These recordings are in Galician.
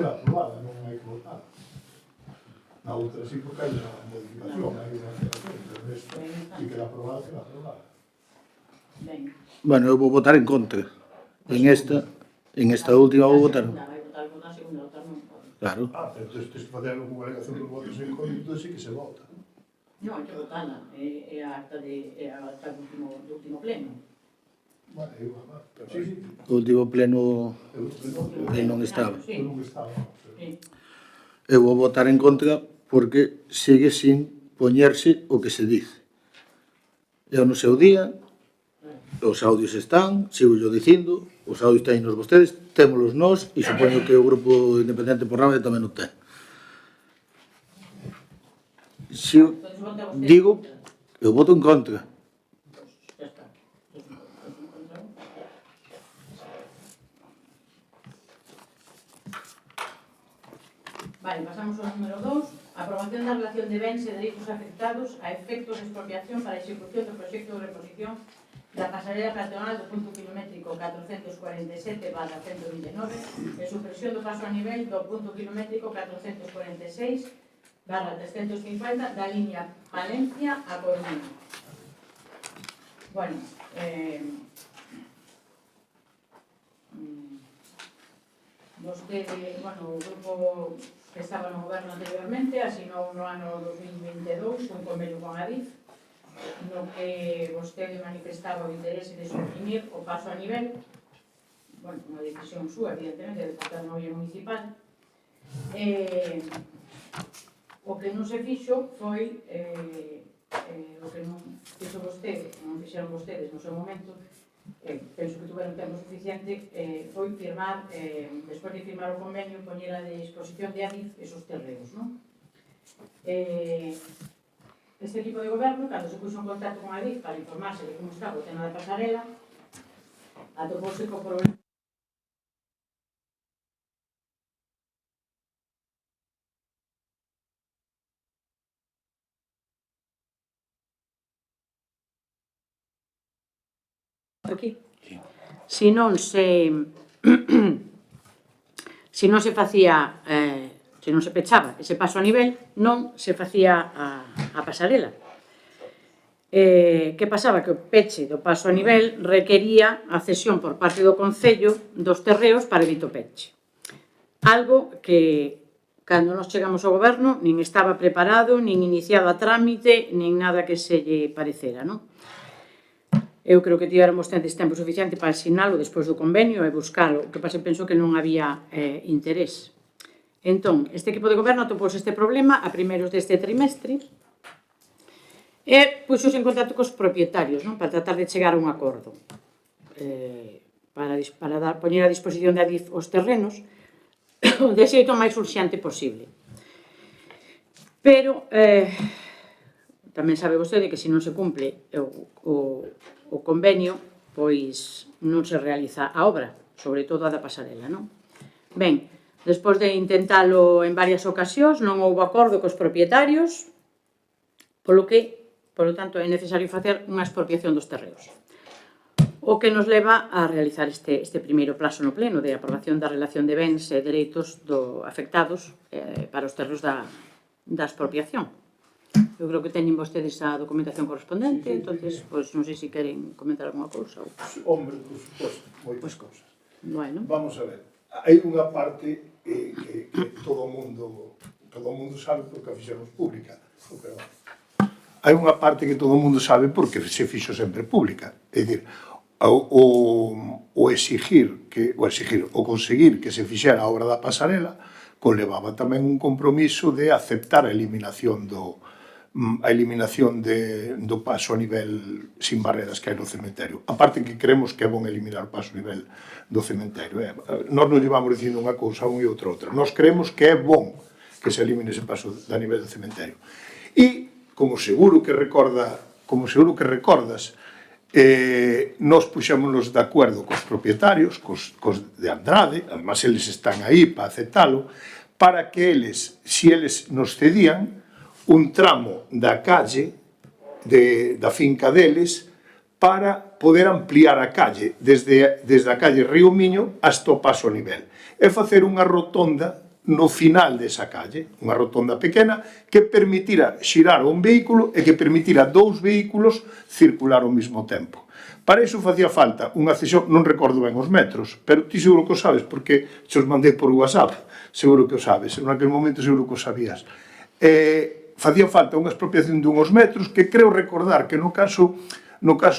aprobada, non hai que votar. Na outra sí porque hai unha modificación, hai unha alteración, pero nesta sí que era aprobada, que era aprobada. Bueno, eu vou votar en contra. En esta última vou votar. Claro. Pero tens que facer unha alegación por votos en contra, entón sí que se vota. Non, hai que votala, é a acta do último pleno. Bueno, igual, sí. O último pleno non estaba. Non estaba. Eu vou votar en contra porque sigue sin poñerse o que se dice. Eu no seu día, os audios están, sigo yo dicindo, os audios teñenos vostedes, témolos nós, e supoño que o Grupo Independente por Rábade tamén o ten. Si digo, eu voto en contra. Ya está. Vale, pasamos ao número 2. Aprobación da relación de bens e dereitos afectados a efectos de expropiación para a execución do proxecto de reposición da pasarela peatonal do punto kilométrico 447/129 e supresión do paso a nivel do punto kilométrico 446/350 da liña Palencia a Coruña. Bueno, vostede, o grupo que estaba no goberno anteriormente asinou no ano 2022 un convenio con Adif no que vostede manifestaba o interese de suprimir o paso a nivel, unha decisión súa, evidentemente, de parte da novia municipal. O que non se fixo foi o que non fixo vostede, non fixeron vostedes no seu momento, penso que tuveron tempo suficiente, foi firmar, despois de firmar o convenio, poñer a disposición de Adif esos terreos, non? Este equipo de goberno, cando se puxo en contacto con Adif para informarse de como estaba o tema da pasarela, atopouse co problema. Aquí. Se non se facía, se non se pechaba ese paso a nivel, non se facía a pasarela. Que pasaba? Que o peche do paso a nivel requería a cesión por parte do Concello dos terreos para evitar o peche. Algo que, cando nos chegamos ao goberno, nin estaba preparado, nin iniciado a trámite, nin nada que se lle parecera, non? Eu creo que tiveron vostedes tempo suficiente para asinalo despois do convenio e buscalo, o que pasa, penso que non había interés. Entón, este equipo de goberno atopouse este problema a primeiros deste trimestre e puxose en contacto cos propietarios, para tratar de chegar a un acordo para poñer a disposición de Adif os terrenos de xeito máis urxente posible. Pero tamén sabe vostede que se non se cumple o convenio, pois non se realiza a obra, sobre todo a da pasarela, non? Ben, despois de intentalo en varias ocasións, non houbo acordo cos propietarios, polo tanto, é necesario facer unha expropiación dos terreos. O que nos leva a realizar este primeiro plazo no pleno de aprobación da relación de bens e dereitos afectados para os terreos da expropiación. Eu creo que teñen vostedes a documentación correspondente, entonces, pois, non sei se queren comentar alguna cousa. Hombre, por suposto, moitas cousas. Bueno. Vamos a ver, hai unha parte que todo o mundo sabe porque a fixemos pública. Hai unha parte que todo o mundo sabe porque se fixo sempre pública. É dicir, o conseguir que se fixera a obra da pasarela conlevaba tamén un compromiso de aceptar a eliminación do paso a nivel sin barreras que hai no cementerio. A parte que creemos que é bon eliminar o paso a nivel do cementerio. Nós non llevamos dicindo unha cousa unha e outra. Nós creemos que é bon que se elimine ese paso a nivel do cementerio. E, como seguro que recordas, nós puxémonos de acordo cos propietarios, cos de Andrade, además eles están aí para aceptalo, para que eles, se eles nos cedían, un tramo da calle, da finca deles, para poder ampliar a calle, desde a calle Río Miño hasta o paso a nivel, e facer unha rotonda no final desa calle, unha rotonda pequena que permitira xirar un vehículo e que permitira 2 vehículos circular ao mesmo tempo. Para iso facía falta unha cesión, non recordo ben os metros, pero ti seguro que o sabes, porque se os mandei por WhatsApp, seguro que o sabes, en aquel momento seguro que o sabías. Facía falta unha expropiación de uns metros que creo recordar que no caso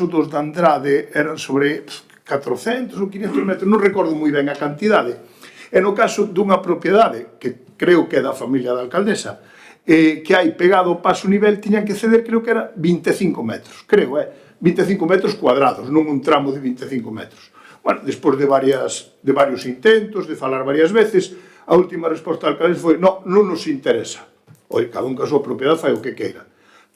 dos de Andrade eran sobre 400 ou 500 metros, non recordo moi ben a cantidade. E no caso dunha propiedade, que creo que é da familia da alcaldesa, que hai pegado ao paso nivel, tiñan que ceder, creo que era 25 metros, creo, 25 metros cuadrados, non un tramo de 25 metros. Bueno, despois de varios intentos, de falar varias veces, a última resposta da alcaldesa foi non nos interesa. Oi, cada un que a súa propiedade fai o que queira.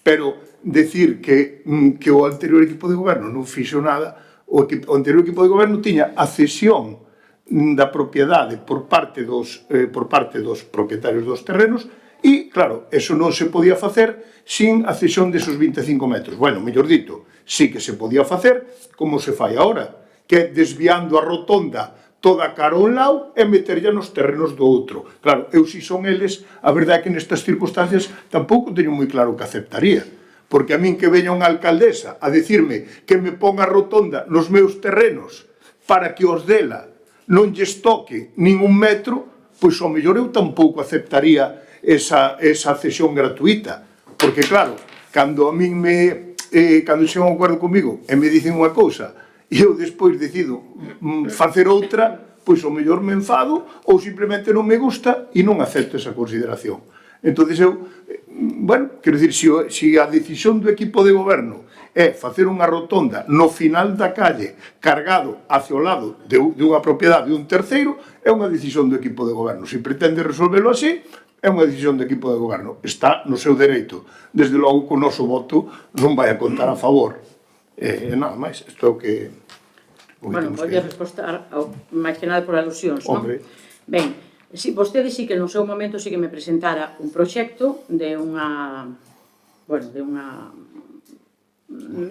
Pero decir que o anterior equipo de goberno non fixo nada, o anterior equipo de goberno tiña a cesión da propiedade por parte dos propietarios dos terrenos e, claro, eso non se podía facer sin a cesión desos 25 metros. Bueno, mellor dito, sí que se podía facer como se fai agora, que é desviando a rotonda toda cara a un lado e meterlla nos terrenos do outro. Claro, eu si son eles, a verdade é que nestas circunstancias tampouco teño moi claro que aceptaría. Porque a min que veña unha alcaldesa a dicirme que me ponga a rotonda nos meus terrenos para que os dela non lles toque ningún metro, pois ao mellor eu tampouco aceptaría esa cesión gratuita. Porque claro, cando a min cando chegan a un acordo comigo e me dicen unha cousa e eu despois decido facer outra, pois ao mellor me enfado ou simplemente non me gusta e non acepto esa consideración. Entón, quero dicir, se a decisión do equipo de goberno é facer unha rotonda no final da calle cargado hacia o lado de unha propiedade de un terceiro, é unha decisión do equipo de goberno. Se pretende resolvelo así, é unha decisión do equipo de goberno. Está no seu dereito. Desde logo que o noso voto non vai a contar a favor. Nada máis, isto é o que... Bueno, pode respostar máis que nada por alusións, non? Ben, vostede sí que no seu momento sí que me presentara un proxecto de unha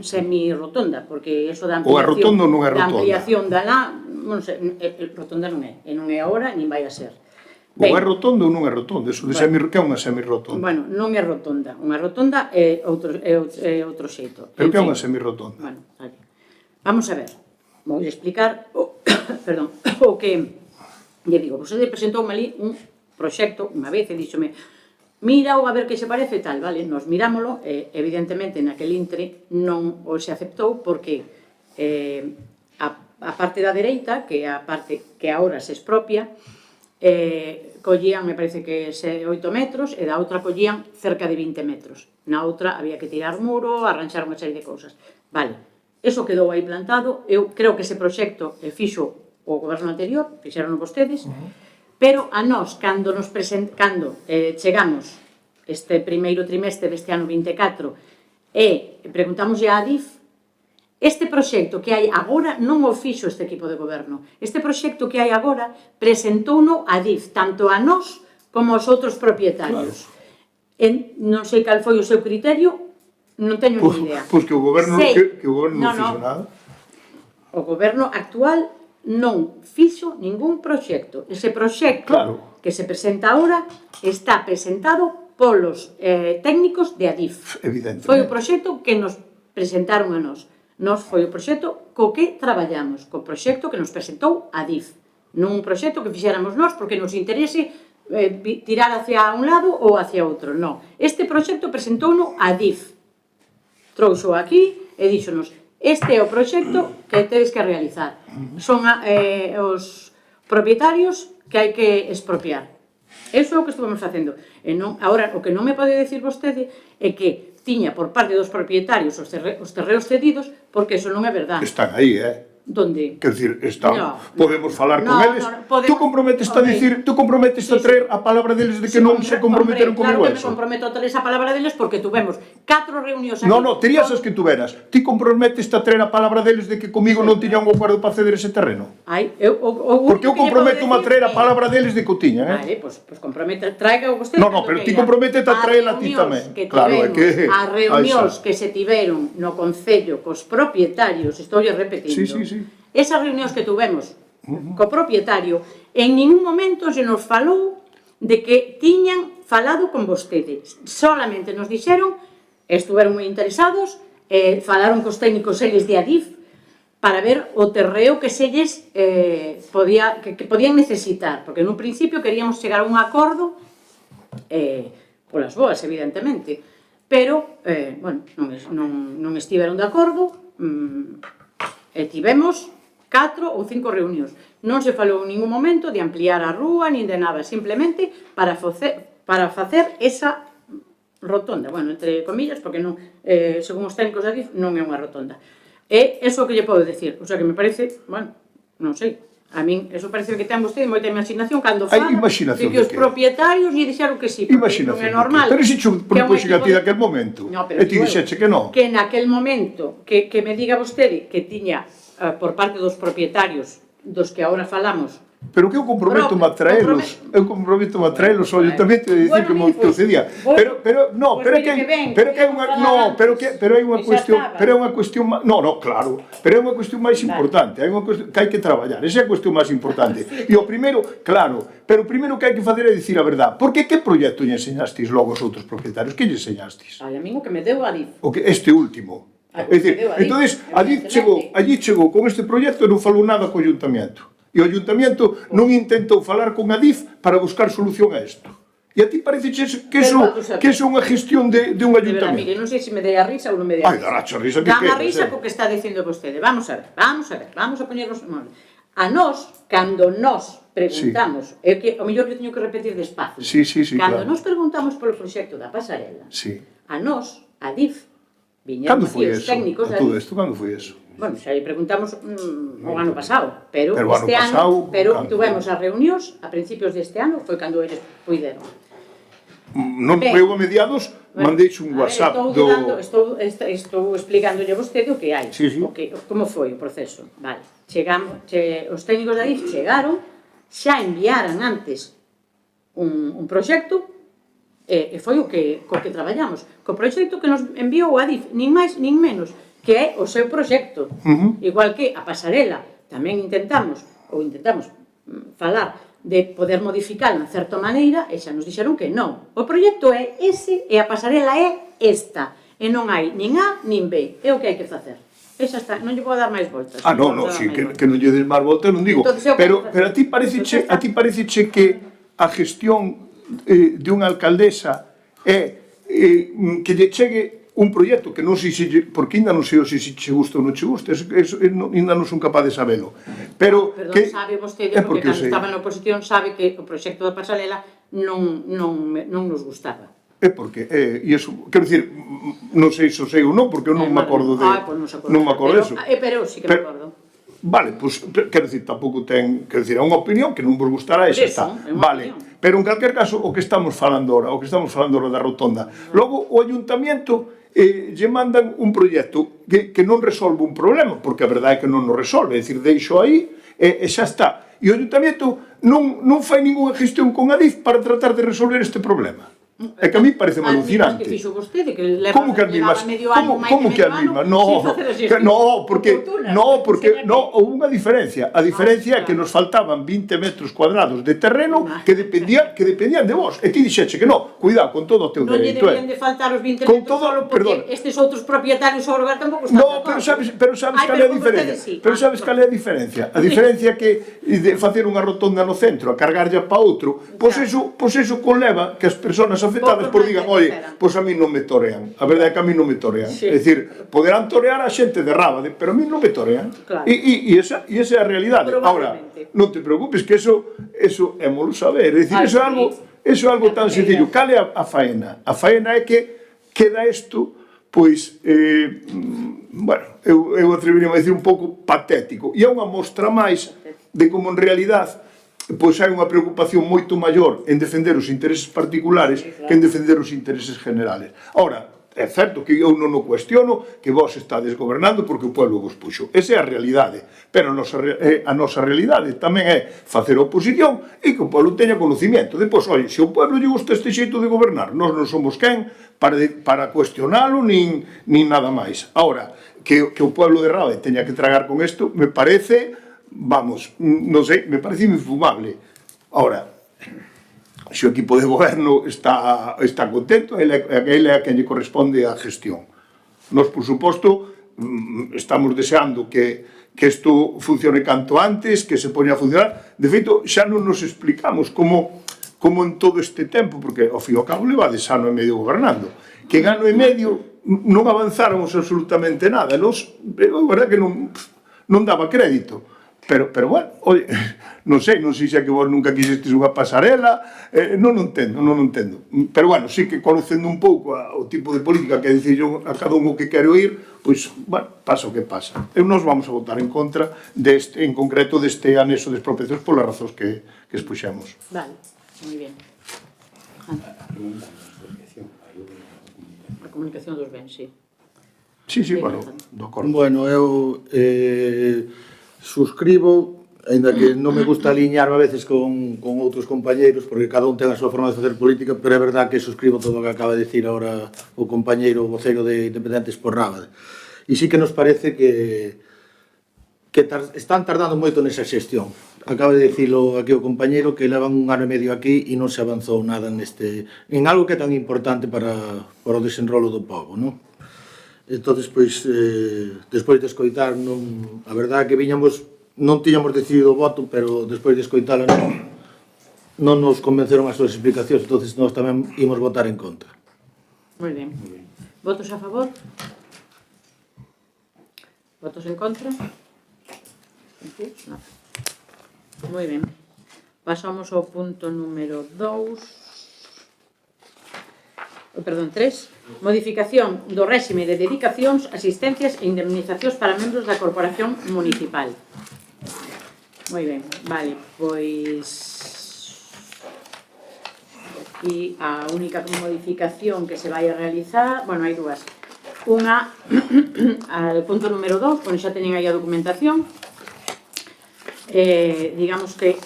semi-rotonda, porque eso da ampliación... Ou é rotonda ou non é rotonda? Da ampliación da lá, non sei, rotonda non é, e non é agora, nin vai a ser. Ou é rotonda ou non é rotonda, eso de que é unha semi-rotonda? Bueno, non é rotonda, unha rotonda é outro xeito. Pero que é unha semi-rotonda? Bueno, vamos a ver, vou explicar perdón, o que lle digo, vostede presentou ali un proxecto unha vez e díxome mira a ver que se parece tal, vale, nos mirámolo, evidentemente naquel intre non o se aceptou porque a parte da dereita, que é a parte que agora se expropia, collían, me parece que 8 metros, e da outra collían cerca de 20 metros. Na outra había que tirar muro, arranxar unha serie de cousas. Vale, eso quedou aí plantado, eu creo que ese proxecto fixo o goberno anterior, fixeron vostedes, pero a nós, cando chegamos este primeiro trimestre deste ano 24 e preguntamos a Adif, este proxecto que hai agora non o fixo este equipo de goberno. Este proxecto que hai agora presentouno a Adif, tanto a nós como aos outros propietarios. Non sei cal foi o seu criterio, non teño ni idea. Pois que o goberno non fixo nada. O goberno actual non fixo ningún proxecto. Ese proxecto que se presenta agora está presentado polos técnicos de Adif. Foi o proxecto que nos presentaron a nós. Foi o proxecto co que traballamos, co proxecto que nos presentou Adif. Non un proxecto que fixéramos nós porque nos interese tirar hacia un lado ou hacia outro. Non. Este proxecto presentouno Adif. Trouxo aquí e díxonos este é o proxecto que tedes que realizar. Son os propietarios que hai que expropiar. Eso é o que estuvemos facendo. Agora, o que non me pode dicir vostede é que tiña por parte dos propietarios os terreos cedidos, porque eso non é verdade. Están aí, Donde? Quer dicir, podemos falar con eles. Tú comprometes a dicir, tú comprometes a traer a palabra deles de que non se comprometeron comigo eso. Claro que me comprometo a traer esa palabra deles porque tuvemos 4 reunións aquí. Non, terías as que tuveras. Ti comprometes a traer a palabra deles de que comigo non tiñan un acordo para ceder ese terreno. Porque eu comprometo a traer a palabra deles de que o tiñan, Vale, pois compromete, traiga vostede. Non, pero ti comprometes a traer a ti tamén. Claro, é que as reunións que se tiveron no Concello cos propietarios, estou repetindo. Sí. Esas reunións que tuvemos co propietario, en ningún momento se nos falou de que tiñan falado con vostedes. Solamente nos dixeron, estuveron moi interesados, falaron cos técnicos eles de Adif para ver o terreo que selles que podían necesitar, porque nun principio queríamos chegar a un acordo polas boas, evidentemente, pero, bueno, non estiveron de acordo, e tivemos 4 ou 5 reunións. Non se falou en ningún momento de ampliar a rúa, nin de nada, simplemente para facer esa rotonda, bueno, entre comillas, porque non, según os técnicos de Adif, non é unha rotonda. É eso que lle podo decir, o sea que me parece, bueno, non sei, a min, eso parece que ten vostede moita imaginación cando fala, que os propietarios lle dixeron que sí, porque non é normal. Pero se xo propóxe a ti daquel momento, e ti dixeche que non. Que naquel momento, que me diga vostede que tiña, por parte dos propietarios, dos que agora falamos, pero que eu comprometo-me a traelos ao ayuntamento e dicir que me procedía. Pero é unha cuestión, no, claro, pero é unha cuestión máis importante, é unha cuestión que hai que traballar, esa é a cuestión máis importante. E o primeiro, claro, pero o primeiro que hai que facer é dicir a verdade. Porque que proxecto lle enseñastes logo aos outros propietarios? Que lle enseñastes? A mí o que me deu a Adif. Este último. É dicir, entonces, Adif chegou con este proxecto e non falou nada co ayuntamiento. E o ayuntamiento non intentou falar con Adif para buscar solución a isto. E a ti parece que é unha gestión de un ayuntamiento. Mire, non sei se me dei a risa ou non me dei a risa. Ai, daracha a risa que dá a risa porque está dicindo vostede. Vamos a ver, vamos a poñernos... A nós, cando nos preguntamos, é que o mellor que teño que repetir despacio. Cando nos preguntamos polo proxecto da pasarela, a nós, Adif, viñeron aquí os técnicos de Adif. Cando foi eso? Bueno, xa lle preguntamos o ano pasado, pero este ano, tuvemos as reunións a principios deste ano, foi cando eles puideron. Non foi a mediados, mandeixe un WhatsApp do... Estou explicándolle a vostede o que hai, como foi o proceso. Vale, os técnicos de Adif chegaron, xa enviaran antes un proxecto, e foi o que traballamos. Co proxecto que nos enviou o Adif, nin máis nin menos, que é o seu proxecto. Igual que a pasarela, tamén intentamos falar de poder modificar en certa maneira, e xa nos dixeron que non. O proxecto é ese e a pasarela é esta. E non hai nin A nin B. É o que hai que facer. Esa está, non lle vou dar máis voltas. Non, que non lle des máis voltas, non digo. Pero a ti pareceche que a gestión de unha alcaldesa é que lle chegue un proxecto que non sei se, porque ainda non sei se che gusta ou non che gusta, ainda non son capaz de sabelo. Pero sabe vostede, porque cando estaba na oposición sabe que o proxecto da pasarela non nos gustaba. É porque, e iso, quero dicir, non sei se o sei ou non, porque eu non me acordo de... Non me acordo disso. Pero sí que me acordo. Vale, pois, quero dicir, tampouco ten, quero dicir, é unha opinión que non vos gustará, esa está. Vale, pero en calquer caso, o que estamos falando ahora, da rotonda. Logo, o ayuntamiento lle mandan un proxecto que non resolve un problema, porque a verdade é que non nos resolve, é dicir, deixo aí e xa está. E o ayuntamiento non fai ninguna gestión con Adif para tratar de resolver este problema. É que a mí parece alucinante. Que fixo vostede, que como que as mismas? Como que as mismas? No, porque houve unha diferencia. A diferencia é que nos faltaban 20 metros cuadrados de terreno que dependían de vos. E ti dixeche que non, cuidado con todo o teu dereito. Non lle debían de faltar os 20 metros solo porque estes outros propietarios sobre o lugar tampouco están de acordo. Pero sabes cal é a diferencia? Pero sabes cal é a diferencia? A diferencia é que de facer unha rotonda no centro a cargarlla para outro, pois eso conleva que as persoas afectadas por digan, oye, pois a mí non me torean. A verdade é que a mí non me torean. É dicir, poderán torear a xente de Rábade, pero a mí non me torean. E esa é a realidade. Ahora, non te preocupes, que eso é molo saber. É dicir, eso é algo tan sencillo. Cal é a faena? A faena é que queda isto, pois, bueno, eu atreveríame a dicir un pouco patético. E é unha mostra máis de como en realidade pois hai unha preocupación moito maior en defender os intereses particulares que en defender os intereses generales. Ora, é certo que eu non o cuestiono, que vos estades gobernando porque o pueblo vos puxo. Esa é a realidade. Pero a nosa realidade tamén é facer oposición e que o pueblo teña conocimiento. Depois, oi, se o pueblo lle gusta este xeito de gobernar, nós non somos quen para cuestionalo nin nada máis. Ahora, que o pueblo de Rábade teña que tragar con isto, me parece... Vamos, non sei, me parece infumable. Ahora, se o equipo de goberno está contento, ele é a quen lle corresponde a gestión. Nos, por suposto, estamos deseando que isto funcione canto antes, que se poña a funcionar. De feito, xa non nos explicamos como en todo este tempo, porque ao fin e ao cabo levades ano e medio gobernando, que en ano e medio non avanzáramos absolutamente nada. Nos, a verdade que non daba crédito. Pero bueno, oye, non sei se é que vos nunca quisestes unha pasarela, non entendo. Pero bueno, sí que conocendo un pouco o tipo de política que dicir yo a cada un o que quero ir, pois, bueno, pasa o que pasa. E nos vamos a votar en contra en concreto deste anexo de expropiacións polas razóns que expuxemos. Vale, moi ben. A comunicación dos bens, sí. Sí, bueno, do acordo. Bueno, eu suscribo, ainda que non me gusta aliñarme a veces con outros compañeiros, porque cada un ten a súa forma de facer política, pero é verdad que suscribo todo o que acaba de dicir agora o compañeiro voceiro de Independentes por Rábade. E sí que nos parece que están tardando moito nesa xestión. Acaba de dicilo aquí o compañeiro que levan un ano e medio aquí e non se avanzou nada en algo que é tan importante para o desenrolo do povo, non? Entón, pois, despois de escoitar, a verdade é que non tiñamos decidido o voto, pero despois de escoitala non nos convenceron as súas explicacións, entón nós tamén imos votar en contra. Moi ben. Votos a favor? Votos en contra? Non. Moi ben. Pasamos ao punto número 3. Modificación do réxime de dedicacións, asistencias e indemnizacións para membros da corporación municipal. Moi ben, vale, pois aquí a única modificación que se vai a realizar, bueno, hai dúas. Unha, al punto número 2, pois xa teñen aí a documentación. Digamos que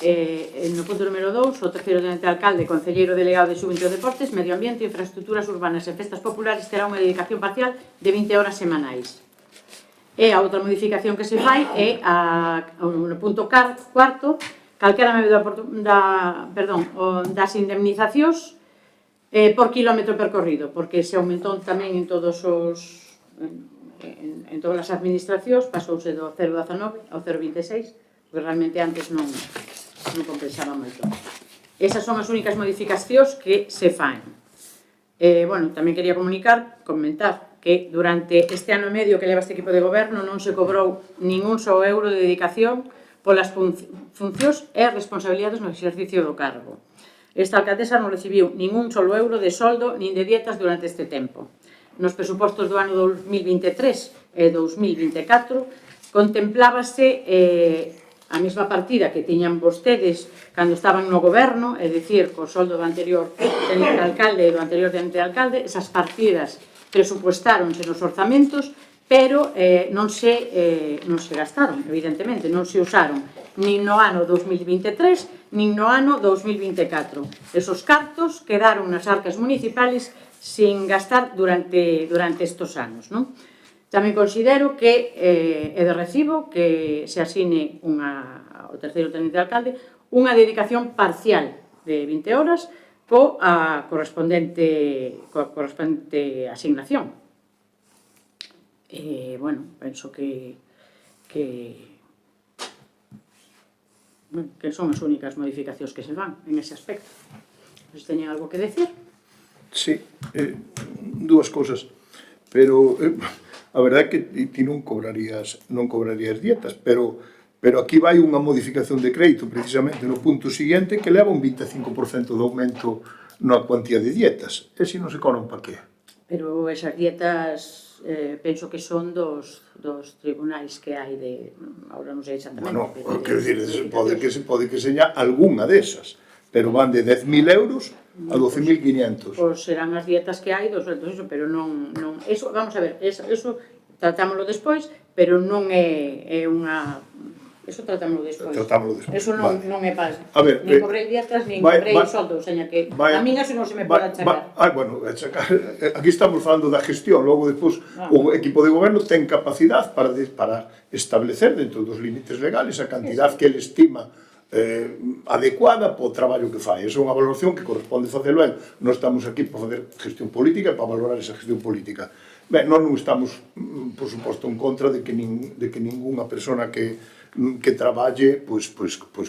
no punto número 2, o terceiro tenente alcalde, concelleiro delegado de Xuventude e Deportes, Medio Ambiente, Infraestructuras Urbanas e Festas Populares terá unha dedicación parcial de 20 horas semanais. E a outra modificación que se fai é no punto cuarto, calquera membro das indemnizacións por quilómetro percorrido, porque se aumentou tamén en todas as administracións, pasouse do 0,19 ao 0,26, porque realmente antes non compensaba moito. Esas son as únicas modificacións que se fan. Bueno, tamén quería comentar que durante este ano e medio que leva este equipo de goberno non se cobrou ningún só euro de dedicación polas funcións e responsabilidades no exercicio do cargo. Esta alcaldesa non recibiu ningún só euro de soldo nin de dietas durante este tempo. Nos presupostos do ano 2023 e 2024 contemplábase a mesma partida que tiñan vostedes cando estaban no goberno, é dicir, co soldo do anterior tenente alcalde e do anterior tenente alcalde, esas partidas presupuestáronse nos orzamentos, pero non se gastaron, evidentemente, non se usaron nin no ano 2023, nin no ano 2024. Esos cartos quedaron nas arcas municipales sin gastar durante estos anos, non? Tamén considero que é de recibo que se asine ao terceiro tenente de alcalde unha dedicación parcial de 20 horas coa correspondente asignación. Bueno, penso que son as únicas modificacións que se fan en ese aspecto. Se teñen algo que decir? Sí, dúas cousas, pero a verdade é que ti non cobrarías dietas, pero aquí vai unha modificación de crédito precisamente no punto siguiente que leva un 25% de aumento na cuantía de dietas. E se non se cobran para que? Pero esas dietas penso que son dos tribunais que hai de... Ahora non sei exactamente. Bueno, quero dicir, pode que seña algunha desas, pero van de 10.000 euros a 12.500. Pois serán as dietas que hai dos altos, pero non... Eso, vamos a ver, eso tratámoslo despois, pero non é unha... Eso tratámoslo despois. Eso non é para... Nin cobrei dietas, nin cobrei soldos, seña que a min eso non se me pode achacar. Bueno, achacar... Aquí estamos falando da gestión, logo despois o equipo de goberno ten capacidade para establecer dentro dos límites legales a cantidad que ele estima adecuada para o traballo que fai. Esa é unha valoración que corresponde facelo a él. Non estamos aquí para facer gestión política e para valorar esa gestión política. Ben, nós non estamos, por suposto, en contra de que ningunha persona que traballe, pois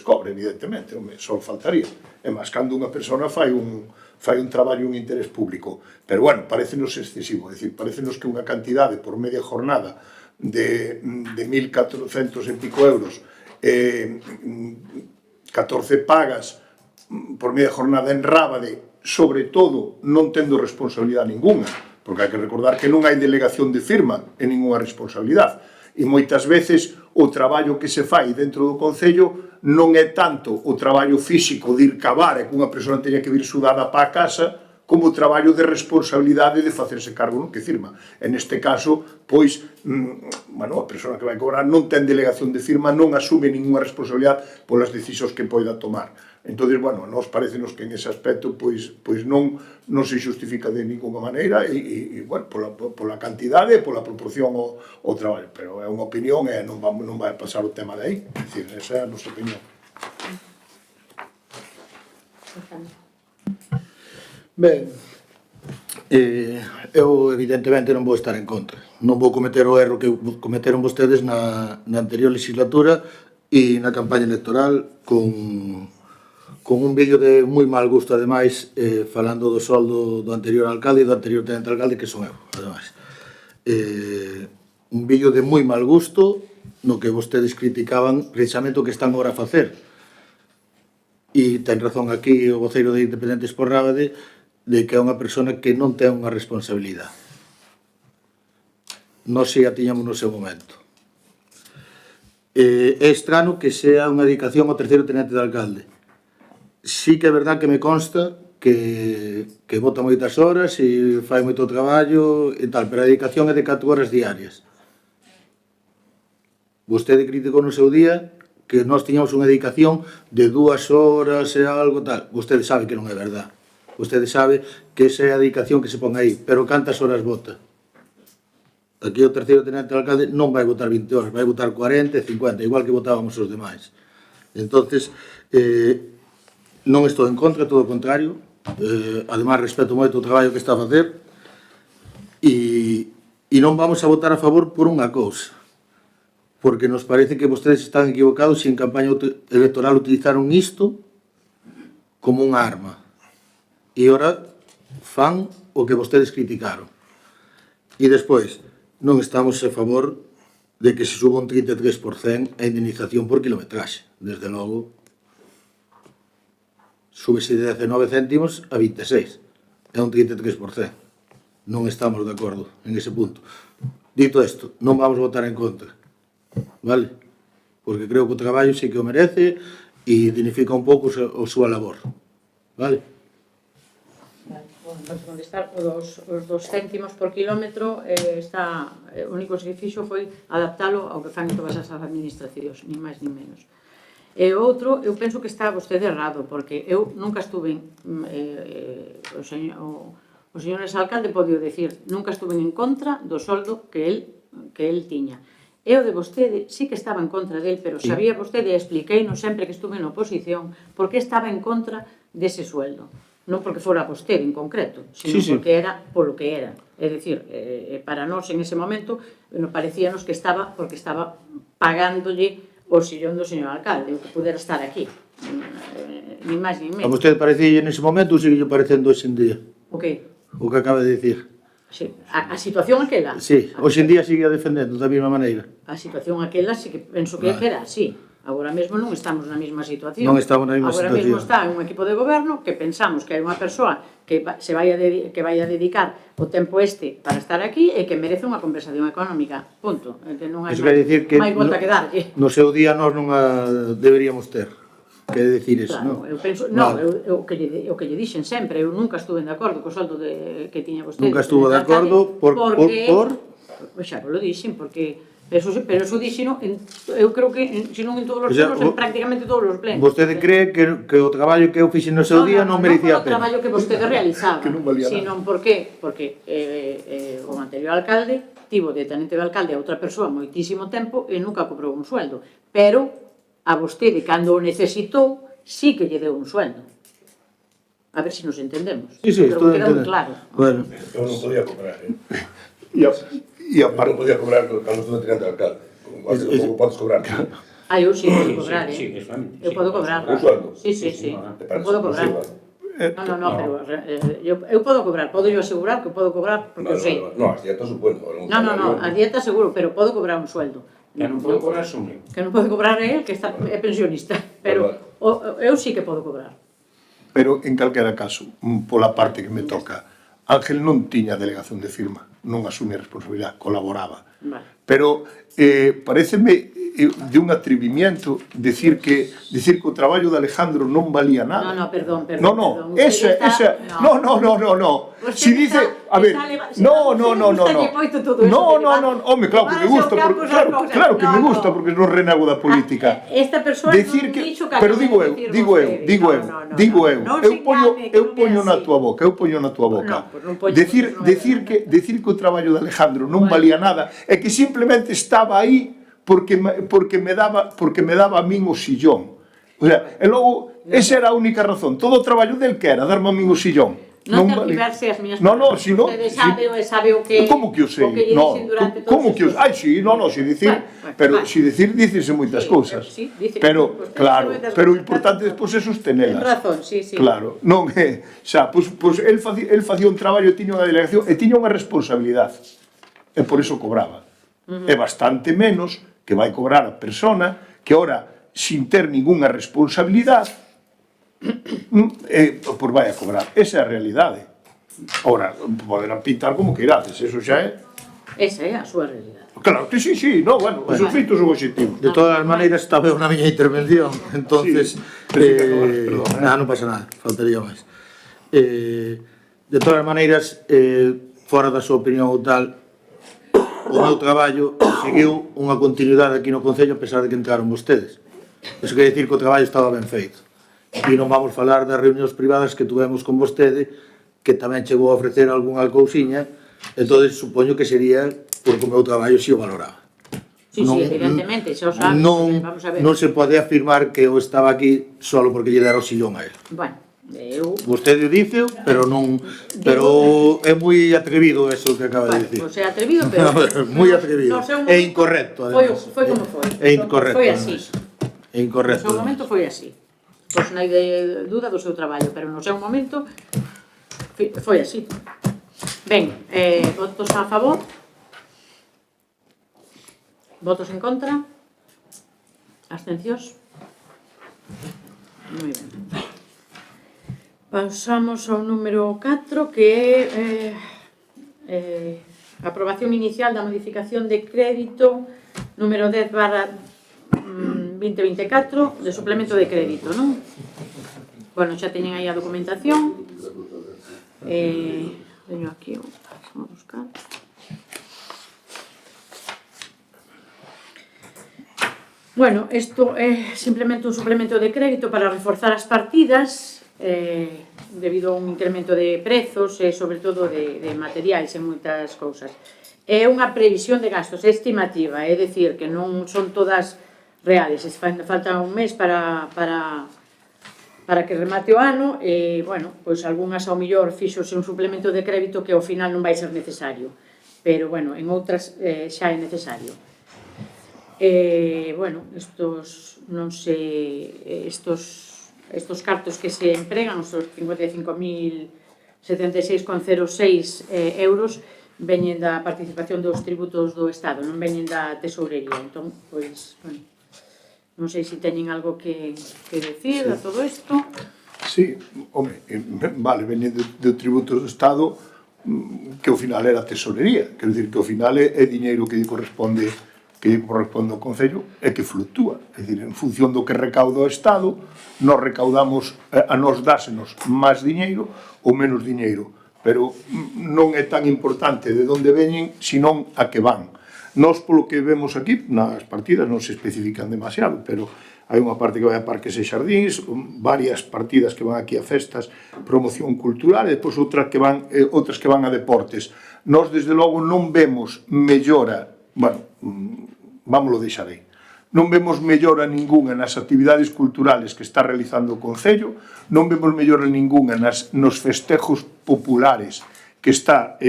cobre, evidentemente, só faltaría. E máis, cando unha persona fai un traballo un interés público. Pero, bueno, parecenos excesivo, é dicir, parecenos que unha cantidade por media jornada de 1.400 e pico euros, 14 pagas por media jornada en Rábade, sobre todo non tendo responsabilidade ninguna, porque hai que recordar que non hai delegación de firma en ninguna responsabilidade, e moitas veces o traballo que se fai dentro do Concello non é tanto o traballo físico de ir cavar e que unha persona teña que vir sudada para a casa, como o traballo de responsabilidade de facerse cargo no que firma. E neste caso, pois, a persona que vai cobrar non ten delegación de firma, non asume ninguna responsabilidade polas decisións que poida tomar. Entón, nos parecenos que en ese aspecto pois non se justifica de ninguna maneira e pola cantidade e pola proporción ao traballo. Pero é unha opinión e non vai pasar o tema de aí. É dicir, esa é a nosa opinión. Ben, eu evidentemente non vou estar en contra. Non vou cometer o erro que cometeron vostedes na anterior legislatura e na campaña electoral con un vídeo de moi mal gusto, ademais, falando do soldo do anterior alcalde e do anterior tenente alcalde, que son eu, ademais. Un vídeo de moi mal gusto no que vostedes criticaban precisamente o que están agora a facer. E ten razón aquí o voceiro de Independentes por Rábade de que é unha persona que non ten unha responsabilidade. Nós xa a tiñamos no seu momento. É estrano que sea unha dedicación ao terceiro tenente de alcalde. Sí que é verdad que me consta que bota moitas horas e fai moito traballo e tal, pero a dedicación é de 4 horas diarias. Vostede criticou no seu día que nós tiñamos unha dedicación de 2 horas e algo tal. Vostede sabe que non é verdad. Vostede sabe que esa é a dedicación que se pon aí, pero cantas horas vota? Aquí o terceiro tenente de alcalde non vai votar 20 horas, vai votar 40 e 50, igual que votábamos os demais. Entonces, non estou en contra, todo o contrario. Ademais, respeto moito o traballo que está a facer e non vamos a votar a favor por unha cousa, porque nos parece que vostedes están equivocados se en campaña electoral utilizaron isto como unha arma. E ora fan o que vostedes criticaron. E despois, non estamos a favor de que se suba un 33% a indemnización por kilometraxe. Desde logo, súbese de 19 céntimos a 26. É un 33%. Non estamos de acordo en ese punto. Dito isto, non vamos a votar en contra. Vale? Porque creo que o traballo sí que o merece e dignifica un pouco a súa labor. Vale? Para contestar, os 2 céntimos por kilómetro o único que se fixo foi adaptalo ao que fan todas as administracións, nin máis nin menos. E o outro, eu penso que está vostede errado, porque eu nunca estuve, o señor exalcalde pode dicir, nunca estuve en contra do soldo que el tiña. Eu de vostede sí que estaba en contra del, pero sabía vostede, e expliqueino sempre que estuve na oposición, por que estaba en contra dese sueldo. Non porque fora vostede en concreto, sino porque era polo que era. É dicir, para nós en ese momento parecíanos que estaba porque estaba pagándolle o sillón do señor alcalde, o que pudera estar aquí. Nin máis nin menos. A vostede parecía nese momento ou sigue parecendo hoxe en día? O que? O que acaba de dicir. Sí, a situación aquela. Sí, hoxe en día sigue defendendo da mesma maneira. A situación aquela sí que penso que era así. Agora mesmo non estamos na mesma situación. Non estamos na mesma situación. Agora mesmo está un equipo de goberno que pensamos que hai unha persoa que vai a dedicar o tempo para estar aquí e que merece unha compensación económica. Punto. Que non hai máis volta que darlle. No seu día nós non a deberíamos ter que decir eso, non? Eu penso, o que lle dixen sempre, eu nunca estuve de acordo co soldo que tiña vostede. Nunca estuvo de acordo por... Xa, lo dixen, porque... Pero eso dixeno, eu creo que, se non en todos os plenos, en prácticamente todos os plenos. Vostede cree que o traballo que eu fixen no seu día non merecía a pena? Non o traballo que vostede realizaba, sino porque o anterior alcalde tivo de tenente de alcalde a outra persoa moitísimo tempo e nunca cobrou un sueldo. Pero a vostede, cando o necesitou, sí que lle deu un sueldo. A ver se nos entendemos. Sí, pero estou queda moi entendendo. claro. Bueno, Eu non podía cobrar, E Eu non aparte, podía cobrar cando estou de tirante de alcalde. Como podes cobrar. Eu sí podo cobrar, Sí, eso Eu podo cobrar. Un sueldo. Sí, sí, sí. Te Eu parece podo cobrar. exclusiva. No, pero eu podo cobrar, podo yo asegurar que podo cobrar, porque eu sei. No, as dietas supoño. No, a dieta seguro, pero podo cobrar un sueldo. Que non podo cobrar son eu. Que non pode cobrar é el que é pensionista, pero eu sí que podo cobrar. pero en calquera caso, pola parte que me toca, Ángel non tiña delegación de firma, non asumía responsabilidade, colaboraba. Vale. Pero pareceme de un atrevimiento decir que o traballo de Alejandro non valía nada. No, perdón. No, Usted esa, está- no. Usted Si dice, está- a ver, está leva- no. gustalle moito todo eso No, de levar- home, claro que me levar gusta, ao campo porque, esas cousas. claro que me No, gusta, porque non renego da política. Esta persoa Decir non que, dixo que pero acaba digo de dicir vostede. eu, Non se engane, que eu non é poño na así. tua boca, No, pues non poño, Decir porque non é que o traballo de Alejandro non Bueno. valía nada, é que simplemente estaba aí porque me daba a min o sillón. O sea, e logo, esa era a única razón. Todo o traballo del que era darme a min o sillón. Non vale. tergiverse as miñas No, palabras. si non... Vostede sabe o que... Como que o sei? O que lle No, dixen durante todos como que o estes- sei? Ai, si, si dicir... Bueno, Pero vale. si dicir, dícese moitas Sí, cousas. sí, dice- Pero, vostede claro, dice moitas pero o cousas. importante despois é sostenelas. Ten razón, sí. Claro, non é... Xa, pois el facía un traballo, tiña unha delegación e tiña unha responsabilidade. E por iso cobraba. É bastante menos que vai cobrar a persona que ora, sin ter ningunha responsabilidade, pois vai a cobrar. Esa é a realidade. Ora, poderán pintar como queirades, eso xa é... Esa é a súa realidade. Claro que sí, no, bueno, esos feitos son obxectivos. de todas as maneiras está ben na miña intervención, entonces perdón, non pasa nada, faltaría máis. De todas as maneiras, fora da súa opinión ou tal, o meu traballo seguiu unha continuidade aquí no Concello a pesar de que entraron vostedes. Iso quer dicir que o traballo estaba ben feito. E non vamos falar das reunións privadas que tuvemos con vostede, que tamén chegou a ofrecer algunha cousiña, entón supoño que sería porque o meu traballo si o valoraba. Sí, evidentemente, xa o sabe. Vamos a ver. Non se pode afirmar que eu estaba aquí solo porque lle dera o sillón a él. Bueno, eu... Vostede dice, pero non... Pero é moi atrevido eso que acaba de Bueno, dicir. pois é atrevido, pero... Moi atrevido. No seu É momento incorrecto, foi además. como foi. É incorrecto, Foi así. además. É No incorrecto. seu momento foi así. Pois non hai dúda do seu traballo, pero no seu momento foi así. Ben, votos a favor? Votos en contra? Abstencións? Moi ben. Pasamos ao número 4, que é aprobación inicial da modificación de crédito número 10/2024 de suplemento de crédito, non? Bueno, xa teñen aí a documentación. Teño aquí, vamos a buscar. Bueno, isto é simplemente un suplemento de crédito para reforzar as partidas debido a un incremento de prezos e sobre todo de materiais e moitas cousas. É unha previsión de gastos estimativa, é dicir, que non son todas reales, falta un mes para que remate o ano e, bueno, pois algunhas ao millor fixose un suplemento de crédito que ao final non vai ser necesario, pero, bueno, en outras xa é necesario. Bueno, estos cartos que se empregan, os 55.076,06 euros, veñen da participación dos tributos do Estado, non veñen da tesourería. Entón, pois, bueno, non sei se teñen algo que decir a todo isto. Sí, home, vale, veñen de tributos do Estado que ao final era a tesorería, quer dizer que ao final é diñeiro que lle corresponde ao Concello e que fluctúa, é dicir, en función do que recauda o Estado, nós recaudamos, a nós dásenos máis diñeiro ou menos diñeiro, pero non é tan importante de onde veñen, senón a que van. Nós, polo que vemos aquí, nas partidas non se especifican demasiado, pero hai unha parte que vai a parques e xardíns, varias partidas que van aquí a festas, promoción cultural, e depois outras que van a deportes. Nós, desde logo, non vemos mellora, bueno, vámoslo deixar aí. non vemos mellora ningunha nas actividades culturales que está realizando o Concello, non vemos mellora ningunha nos festejos populares que está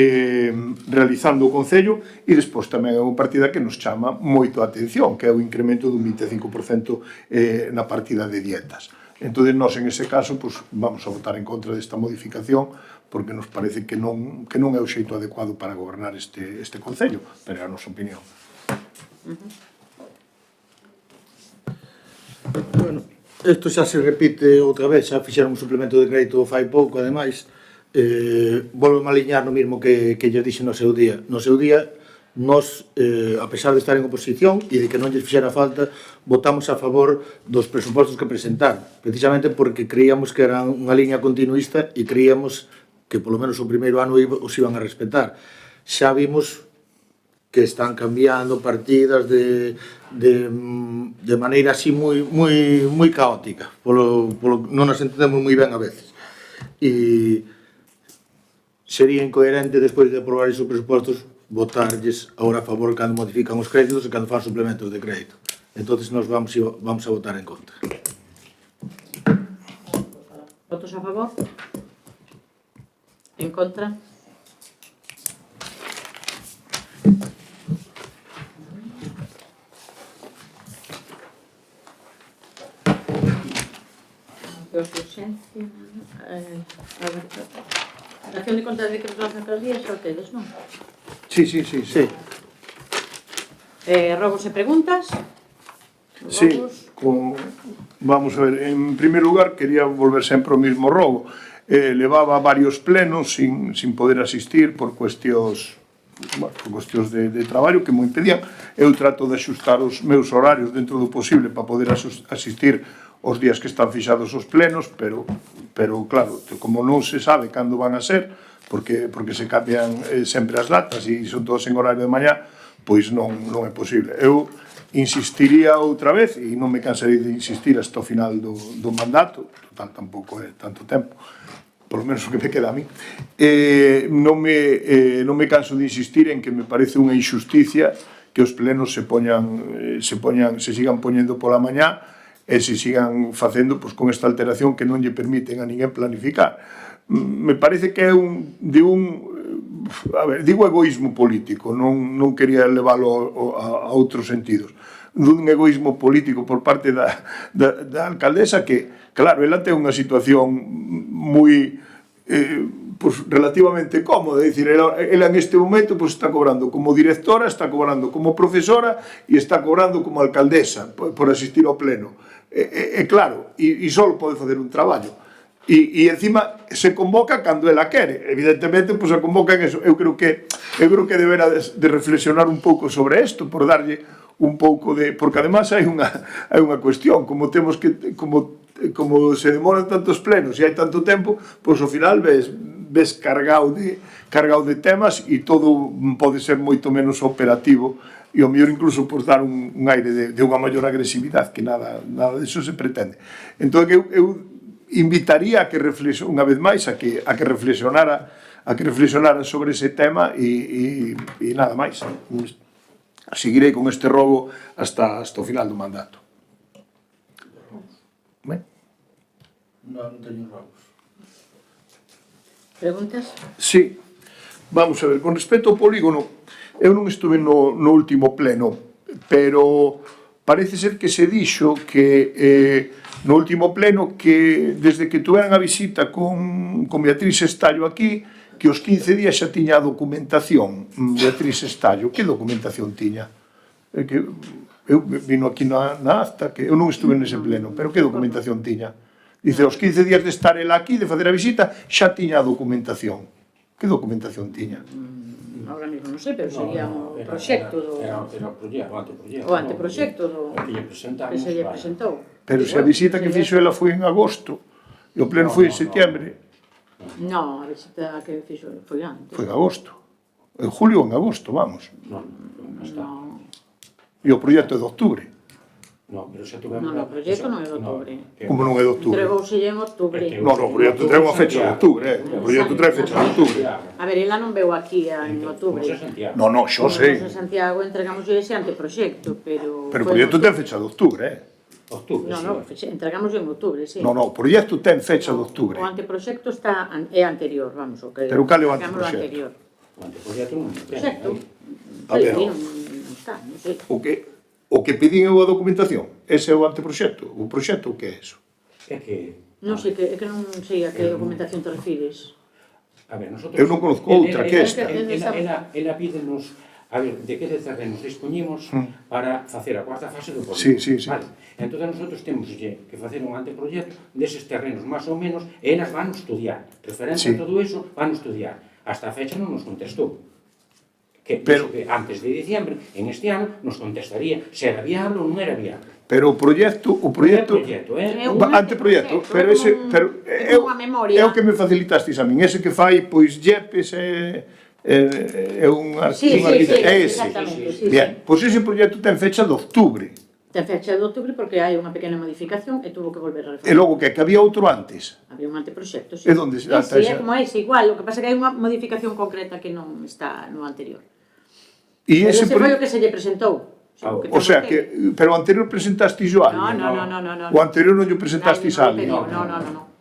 realizando o Concello, e despois tamén é unha partida que nos chama moito a atención, que é o incremento dun 25% na partida de dietas. Entón, nós, en ese caso, pues, vamos a votar en contra desta modificación, porque nos parece que non é o xeito adecuado para gobernar este Concello, pero é a nosa opinión. Bueno, isto xa se repite outra vez, xa fixeron un suplemento de crédito fai pouco, ademais, volvo a aliñar no mismo que lle dixe no seu día. No seu día, nós, a pesar de estar en oposición e de que non lles fixera falta, votamos a favor dos presupostos que presentaron, precisamente porque creíamos que era unha liña continuista e creíamos que polo menos o primeiro ano os iban a respetar. Xa vimos que están cambiando partidas de maneira así moi caótica, non nos entendemos moi ben a veces. E sería incoherente, despois de aprobar esos presupostos, votarlles agora a favor cando modifican os créditos e cando fan suplementos de crédito. Entón, nos vamos a votar en contra. Votos a favor? En contra? Os de urxencia... A acción de contas de que nos lanzan cada día xa o tedes, non? Sí. Rogos e preguntas? Sí, vamos a ver, en primer lugar, quería volver sempre ao mismo rogo. Levaba varios plenos sin poder asistir por cuestións de traballo que mo impedían. Eu trato de axustar os meus horarios dentro do posible para poder asistir os días que están fixados os plenos, pero claro, como non se sabe cando van a ser, porque se cambian sempre as datas e son todos en horario de mañá, pois non é posible. Eu insistiría outra vez, e non me cansarei de insistir hasta o final do mandato, total, tampouco é tanto tempo, polo menos o que me queda a mí, non me canso de insistir en que me parece unha injusticia que os plenos se sigan poñendo pola mañá e se sigan facendo con esta alteración que non lle permiten a ninguén planificar. Me parece que é digo egoísmo político, non quería leválo a outros sentidos, dun egoísmo político por parte da alcaldesa que, claro, ela ten unha situación moi relativamente cómoda, é dicir, ela en este momento está cobrando como directora, está cobrando como profesora e está cobrando como alcaldesa por asistir ao pleno. E claro, e só pode facer un traballo. E encima se convoca cando ela quere. Evidentemente, pois a convoca en eso. Eu creo que debera de reflexionar un pouco sobre isto, por darlle un pouco de... Porque además hai unha cuestión, como se demoran tantos plenos e hai tanto tempo, pois ao final ves cargado de temas e todo pode ser moito menos operativo e ao mellor incluso por dar un aire de unha maior agresividade, que nada disso se pretende. Entón, eu invitaría a que unha vez máis a que reflexionara sobre ese tema e nada máis. Seguirei con este rogo hasta o final do mandato. Non teño rogos. Preguntas? Sí. Vamos a ver, con respecto ao polígono, eu non estuve no último pleno, pero parece ser que se dixo que no último pleno que desde que tuveran a visita con Beatriz Estallo aquí, que os 15 días xa tiña a documentación. Beatriz Estallo, que documentación tiña? Eu vino aquí na acta, que eu non estuve nese pleno, pero que documentación tiña? Dice, os 15 días de estar ela aquí, de facer a visita, xa tiña a documentación. Que documentación tiña? Ahora mesmo non sei, pero sería o proxecto do... Era o anteproxecto do... que se lle presentou. Pero se a visita que fixo ela foi en agosto, e o pleno foi en setembro. Non, a visita que fixo foi antes. Foi en agosto. En julio ou en agosto, vamos. Non está. E o proxecto é de octubre. No, pero xa tuvemos... Non, o proxecto non é de outubro. Como non é de outubro? Entregouselle en outubro. No, o proxecto trae unha fecha de outubro, O proxecto trae fecha de outubro. A ver, ela non veu aquí en outubro. No, xo sei. Nos en Santiago entregamos ese anteproxecto, pero... Pero o proxecto ten fecha de outubro, Octubre, Non, entregamos en outubro, sí. No, o proxecto ten fecha de outubro. O anteproxecto é anterior, vamos, o que... Pero cal é o sacamos anteproxecto? O anteproxecto non ten. Proxecto. A ver, Non está, non sei. O que pedín eu a documentación, ese é o anteproxecto. O proxecto, o que é eso? É que... Non sei, é que non sei a que documentación te refires. A ver, nosotros... Eu non conozco outra que esta. Ela pídenos, a ver, de que de terrenos dispoñimos para facer a cuarta fase do polígono. Sí. Vale. Entón, nosotros temos que facer un anteproxecto deses terrenos, máis ou menos, e elas van estudiar. Referente a todo iso, van estudiar. Hasta a fecha non nos contestou. Pero que antes de diciembre, en este ano, nos contestaría se era viable ou non era viable. Pero o proxecto, anteproxecto, pero ese, pero é o que me facilitastes a min, ese que fai pois Yepes é un arquivo, é ese. Bien, pois ese proxecto ten fecha de outubro. Ten fecha de outubro porque hai unha pequena modificación e tuvo que volver a reformar. E logo que había outro antes. Había un anteproxecto, sí. E onde está ese? esa? É como ese, igual, o que pasa é que hai unha modificación concreta que non está no anterior. E Pero ese ese foi o que se lle presentou. O sea que, pero o anterior presentaste yo a alguén. No. O anterior non lle presentaste a alguén. No.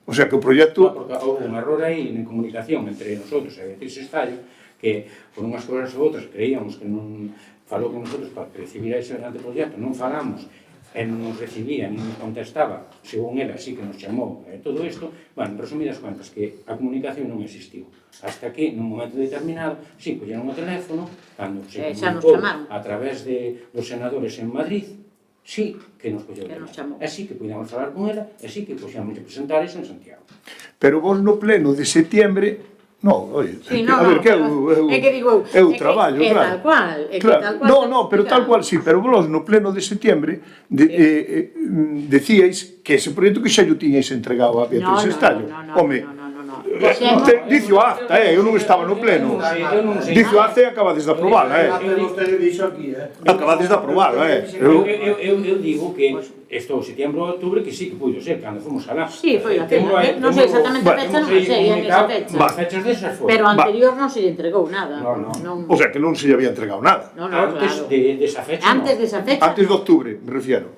O sea que o proxecto... Porque houve un error aí en comunicación entre nosotros e Beatriz Estallo, que por unhas cousas ou outras creíamos que non falou con nosotros para recibir ese anteproxecto, non falamos, e non nos recibía, non nos contestaba, según ela sí que nos chamou, todo isto, bueno, resumidas contas, que a comunicación non existiu. Hasta que, nun momento determinado, sí, colleron o teléfono, cando se comunicou a través dos senadores en Madrid, sí que nos colleu o teléfono. E sí que pudemos falar con ela, e sí que puxamos de presentar iso en Santiago. Pero vos no pleno de setiembre... No, oye, a ver, que eu traballo, claro. É tal cual, é que tal cual. No, pero tal cual, sí, pero vos no pleno de setiembre decíais que ese proxecto que xa yo tiñais entregado a Beatriz Estallo. Home, dicio acta, eu non estaba no pleno. Dicio acta e acabades de aprobala, Acabades de aprobala, Eu digo que isto, setembro ou outubro, que sí que puido ser, cando fomos alá. Sí, foi a fecha, non sei exactamente a fecha, non sei, en esa fecha. As fechas desas foi. Pero anterior non se lle entregou nada. O sea, que non se lle había entregado nada. Antes desa fecha, Antes desa fecha. Antes de outubro, me refiero.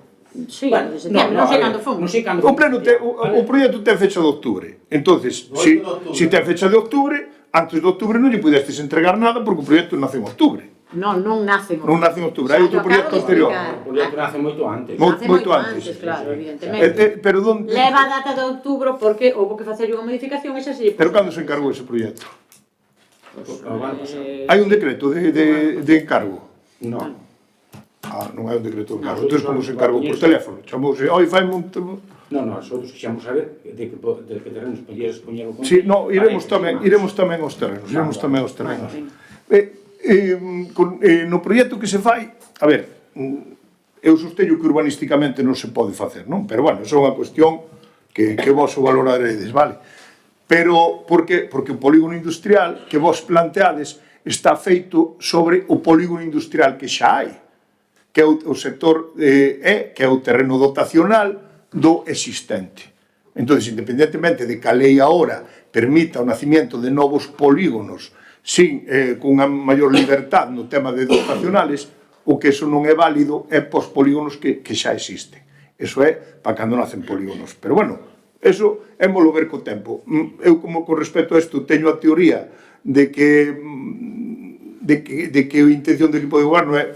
Sí, de setembro, non sei cando fomos. O pleno, o proxecto ten fecha de outubro. Entonces, se ten fecha de outubro, antes de outubro non lle pudestes entregar nada porque o proxecto nace en outubro. Non nace en outubro. Non nace en outubro, hai outro proxecto anterior. O proxecto nace moito antes. Moito antes, claro, evidentemente. Pero onde... Leva a data de outubro porque houve que facer unha modificación e xa se lle... Pero cando se encargou ese proxecto? Hai un decreto de encargo? Non. Non hai un decreto de encargo. Entón, como se encargou por teléfono? Chamouse, oi, fai un... Non, nosotros quixamos saber de que terrenos podías poñer o concello. Sí, no, iremos tamén aos terrenos. No proxecto que se fai, a ver, eu sosteño que urbanísticamente non se pode facer, non? Pero, bueno, iso é unha cuestión que vos o valoraredes, vale? Pero, por que? Porque o polígono industrial que vos planteades está feito sobre o polígono industrial que xa hai, que é o sector que é o terreno dotacional do existente. Entón, independentemente de que a lei agora permita o nacimiento de novos polígonos cunha maior libertad no tema de dotacionales, o que eso non é válido é pos polígonos que xa existen. Eso é para cando nacen polígonos. Pero, bueno, eso é molo ver co tempo. Eu, como con respecto a isto, teño a teoría de que a intención do equipo de goberno é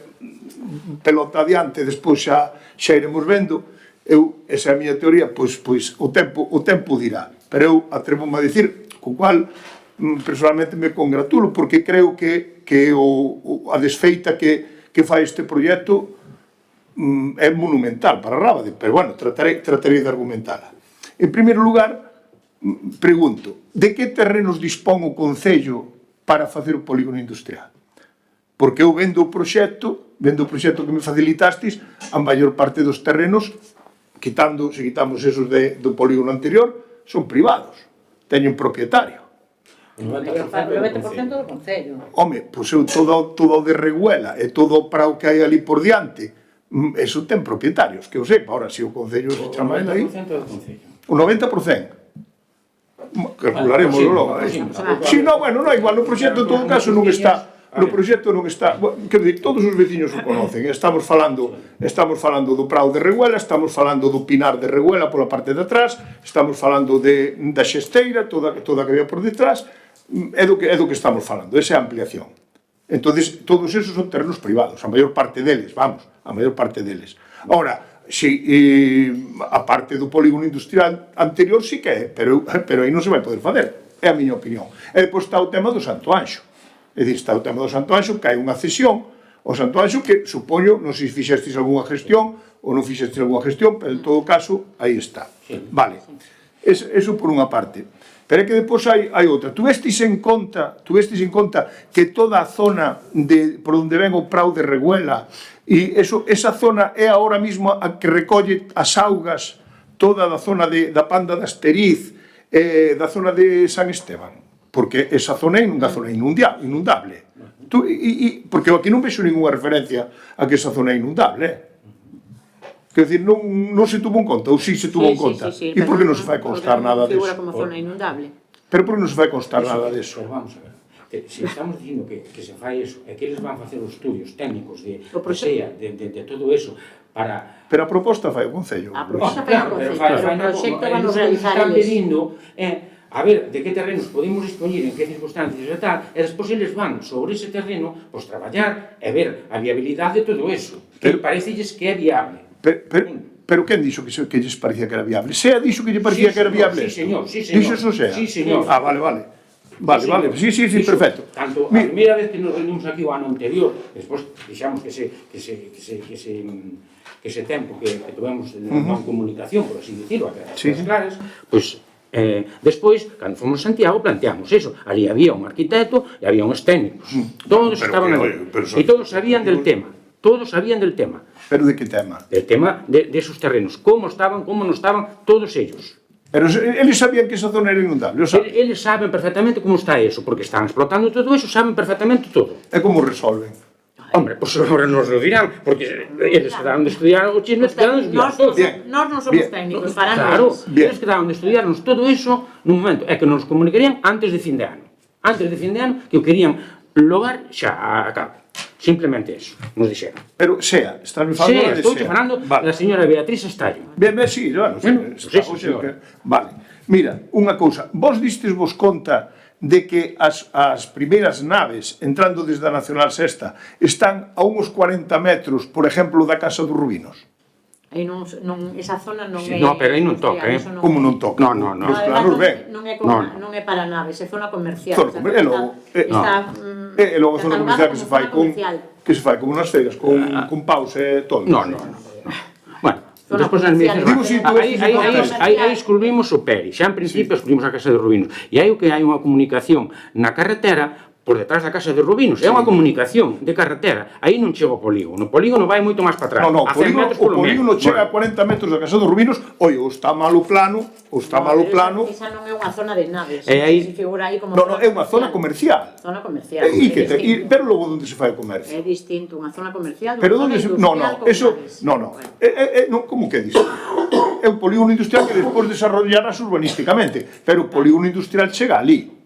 pelota adiante, despois xa iremos vendo. Esa é a miña teoría, pois o tempo dirá. Pero eu atrevo-me a dicir, co cual personalmente me congratulo, porque creo que a desfeita que fai este proxecto é monumental para Rábade, pero, bueno, tratarei de argumentala. En primeiro lugar, pregunto, de que terrenos dispón o Concello para facer o polígono industrial? Porque eu vendo o proxecto que me facilitastes, a maior parte dos terrenos, se quitamos esos do polígono anterior, son privados, teñen propietario. O 90% do Concello. Home, pois eu todo o de Reguela e todo para o que hai ali por diante, Eso ten propietarios, que eu sepa. Ahora, se o Concello se chama ele aí... 90% do Concello. O 90%. Calcularemos logo. Si, non, bueno, non, igual, no proxecto, en todo caso, non está... No proxecto non está... Quero dicir, todos os veciños o conocen. Estamos falando do Prado de Reguela, estamos falando do Pinar de Reguela pola parte de atrás, estamos falando da Xesteira, toda que había por detrás, é do que estamos falando, esa é a ampliación. Entonces, todos esos son terrenos privados, a maior parte deles, vamos, a maior parte deles. Ahora, a parte do polígono industrial anterior sí que é, pero aí non se vai poder fazer, é a miña opinión. E depois está o tema do Santo Anxo. É dicir, está o tema do Santo Anxo, que hai unha cesión ao Santo Anxo que, supoño, non sei se fixestes algunha gestión ou non fixestes algunha gestión, pero en todo caso, aí está. Vale, eso por unha parte. Pero é que depois hai outra. Tuvestes en conta que toda a zona por onde ven o Prado de Reguela, e esa zona é agora mesmo a que recolle as augas toda da zona da Panda de Asteriz, da zona de San Esteban, porque esa zona é unha zona inundable. Porque aquí non vexo ninguna referencia a que esa zona é inundable, Quer dizer, non se tuvo en conta, ou si se tuvo en conta. E por que non se fai constar nada disso? Figura como zona inundable. Pero por que non se fai constar nada disso? Pero vamos a ver. Se estamos dicindo que se fai eso, e que eles van facer os estudios técnicos de todo eso, para... Pero a proposta fai o Concello. A proposta fai o Concello, pero o proxecto van a realizar eles. Están eles. pedindo a ver de que terrenos podemos dispoñir, en que circunstancias e tal, e despois eles van sobre ese terreno, pois traballar e ver a viabilidade de todo eso, que parecelles que é viable. Pero quen dixo que lles parecía que era viable? Sea dixo que lle parecía que era viable? Sí, señor. Dixo eso sea? Sí, señor. Ah, vale. Vale, sí, perfecto. Tanto a primeira vez que nos reunimos aquí o ano anterior, despois dixamos que ese tempo que tuvemos en comunicación, por así dicirlo, as claras, pois despois, cando fomos a Santiago, planteamos eso. Ali había un arquitecto e había uns técnicos. Todos estaban ali. E todos sabían del tema. Pero de que tema? Del tema de esos terrenos. Como estaban, como non estaban, todos ellos. Pero eles sabían que esa zona era inundable, Eles saben perfectamente como está eso, porque están explotando todo eso, saben perfectamente todo. E como resolven? Hombre, pois agora nos lo dirán, porque eles quedaron de estudiar o chisme, quedaron de estudiar todo. Nós non somos técnicos, farán Claro, eles. eles quedaron de estudiarnos todo eso nun momento, é que nos comunicarían antes de fin de ano. Antes de fin de ano, que o querían logar xa a cabo. Simplemente eso, nos dixeron. Pero estás me falando de estou falando da señora Beatriz Estallo. Ben, sí, vale. Mira, unha cousa, vos distes conta de que as primeiras naves entrando desde a Nacional Sexta están a uns 40 metros, por exemplo, da Casa dos Rubinos? Aí non, esa zona non é... No, pero aí non toca, Como non toca? No. Os planos ben. Non é para naves, é zona comercial. E logo a zona comercial que se fai como nas feiras, con paus e todo. No. Bueno, despois aí excluímos o Peri, xa en principio excluímos a Casa de Rubinos. E aí o que hai unha comunicación na carretera por detrás da Casa de Rubinos. É unha comunicación de carretera. Aí non chega o polígono. O polígono vai moito máis para atrás. O polígono chega a 40 metros da Casa dos Rubinos. Oi, ou está malo plano, Esa non é unha zona de naves. Se figura aí como... Non, é unha zona comercial. Zona comercial. Pero logo onde se fai o comercio? É distinto, unha zona comercial. Pero onde se... Non, como que dice? É un polígono industrial que despois desarrollarás urbanísticamente. Pero o polígono industrial chega ali.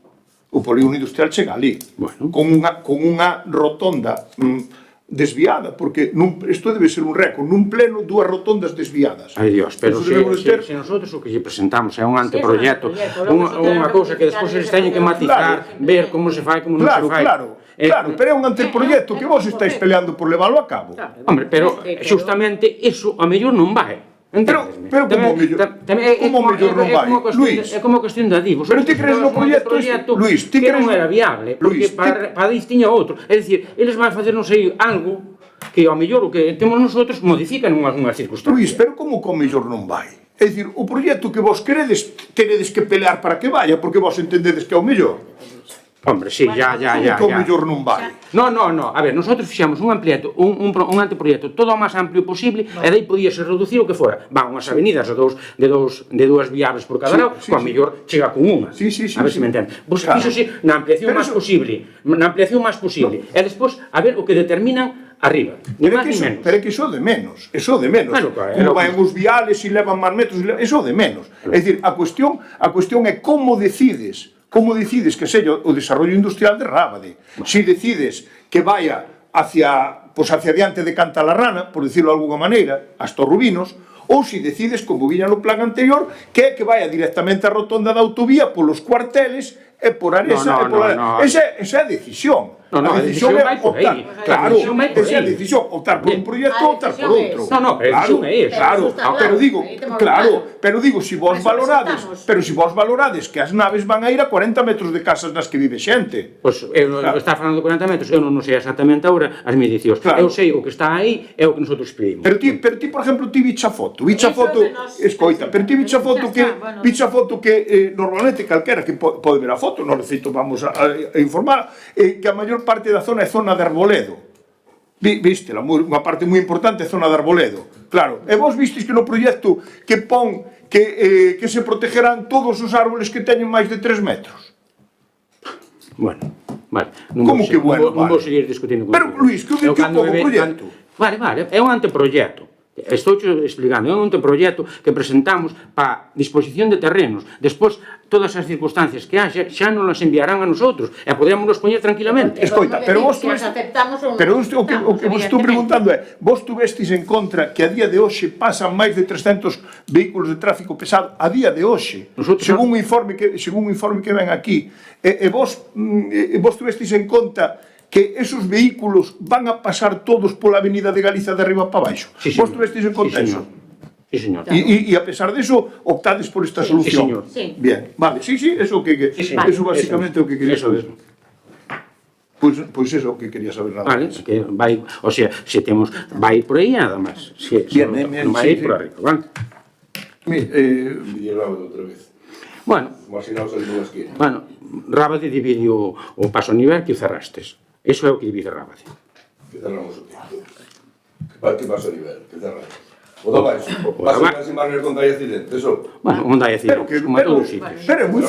Con unha rotonda desviada, porque isto debe ser un récord, nun pleno, 2 rotondas desviadas. Ai Dios, pero se nosotros o que lle presentamos é un anteproyecto, unha cousa que despois eles teñen que matizar, ver como se fai, como non se fai. Claro, pero é un anteproyecto que vos estáis peleando por leválo a cabo. Hombre, pero justamente eso a mellor non vai. Pero como mellor non vai, Luís? É como cuestión de adivos. Pero ti crees no proxecto, Luís, ti crees... Que non era viable, porque para isto tiña outro. É dicir, eles van facer non sei algo que ao mellor o que temos nosotros modifican unhas circunstancias. Luís, pero como o mellor non vai? É dicir, o proxecto que vos queredes, tenedes que pelear para que vaya, porque vos entendedes que é o mellor. Hombre, sí, ya. Como o mellor non vai? No, a ver, nosotros fixamos un anteproyecto todo o máis amplio posible e dai podíase reducir o que fora. Van unhas avenidas de dúas viables por cada lado, coa mellor chega con unha. A ver se me entende. Pois fíxose na ampliación máis posible. E despois, a ver, o que determinan arriba, ni máis ni menos. Pero é que iso de menos, iso de menos. Bueno, claro, Como vai os viales e levan máis metros, iso de menos. É dicir, a cuestión é como decides que sella o desarrollo industrial de Rábade. Si decides que vaya hacia diante de Cantalarrana, por decirlo de alguna maneira, hasta os Rubinos, ou si decides, como viña no plan anterior, que vaya directamente á rotonda da autovía polos cuarteles e por Aresa e por Esa é a decisión. A decisión vai por aí. Claro, esa é a decisión, optar por un proxecto ou optar por outro. A decisión é esa. Claro, pero digo, se vos valorades que as naves van a ir a 40 metros de casas nas que vive xente. Pois, eu está falando de 40 metros, eu non sei exactamente agora as medicións. Eu sei o que está aí é o que nosotros pedimos. Pero ti, por exemplo, ti vicha foto, escoita, pero ti vicha foto que normalmente calquera que pode ver a foto, non necesito, vamos a informar, que a maior parte da zona é zona de arboledo. Viste, unha parte moi importante é zona de arboledo. Claro, e vos vistes que no proxecto que pon que se protegerán todos os árboles que teñen máis de 3 metros. Bueno, vale. Como que bueno, non vou seguir discutindo con Pero, Luís, que o proxecto? Vale, é un anteproxecto. Estou explicando, é un anteproxecto que presentamos para disposición de terrenos. Despois, todas as circunstancias que haxa xa non las enviarán a nosotros e podemos nos poñer tranquilamente. Escoita, pero o que vos estou preguntando é, vos tuvestis en contra que a día de hoxe pasan máis de 300 vehículos de tráfico pesado a día de hoxe, según un informe que ven aquí, e vos tuvestis en conta que esos vehículos van a pasar todos pola Avenida de Galiza de arriba para baixo. Vos tuvestis en conta eso? Sí, señor. E a pesar diso, optades por esta solución. Sí, señor. Bien, vale, eso basicamente o que quería saber. Pois eso o que quería saber nada. Vale, que vai, o sea, se temos vai por aí nada máis. Non vai por arriba, vale? Y el Rábade outra vez. Bueno, Como así non salimos na esquina. Bueno, Rábade divide o paso a nivel que o cerrastes. Eso é o que divide Rábade. Que cerramos o tiempo. Que paso a nivel? Que cerramos? O da baixo. Paso a máis imanes onde hai accidente, eso. Bueno, onde hai accidentes, como a todos os sitios. Pero é moi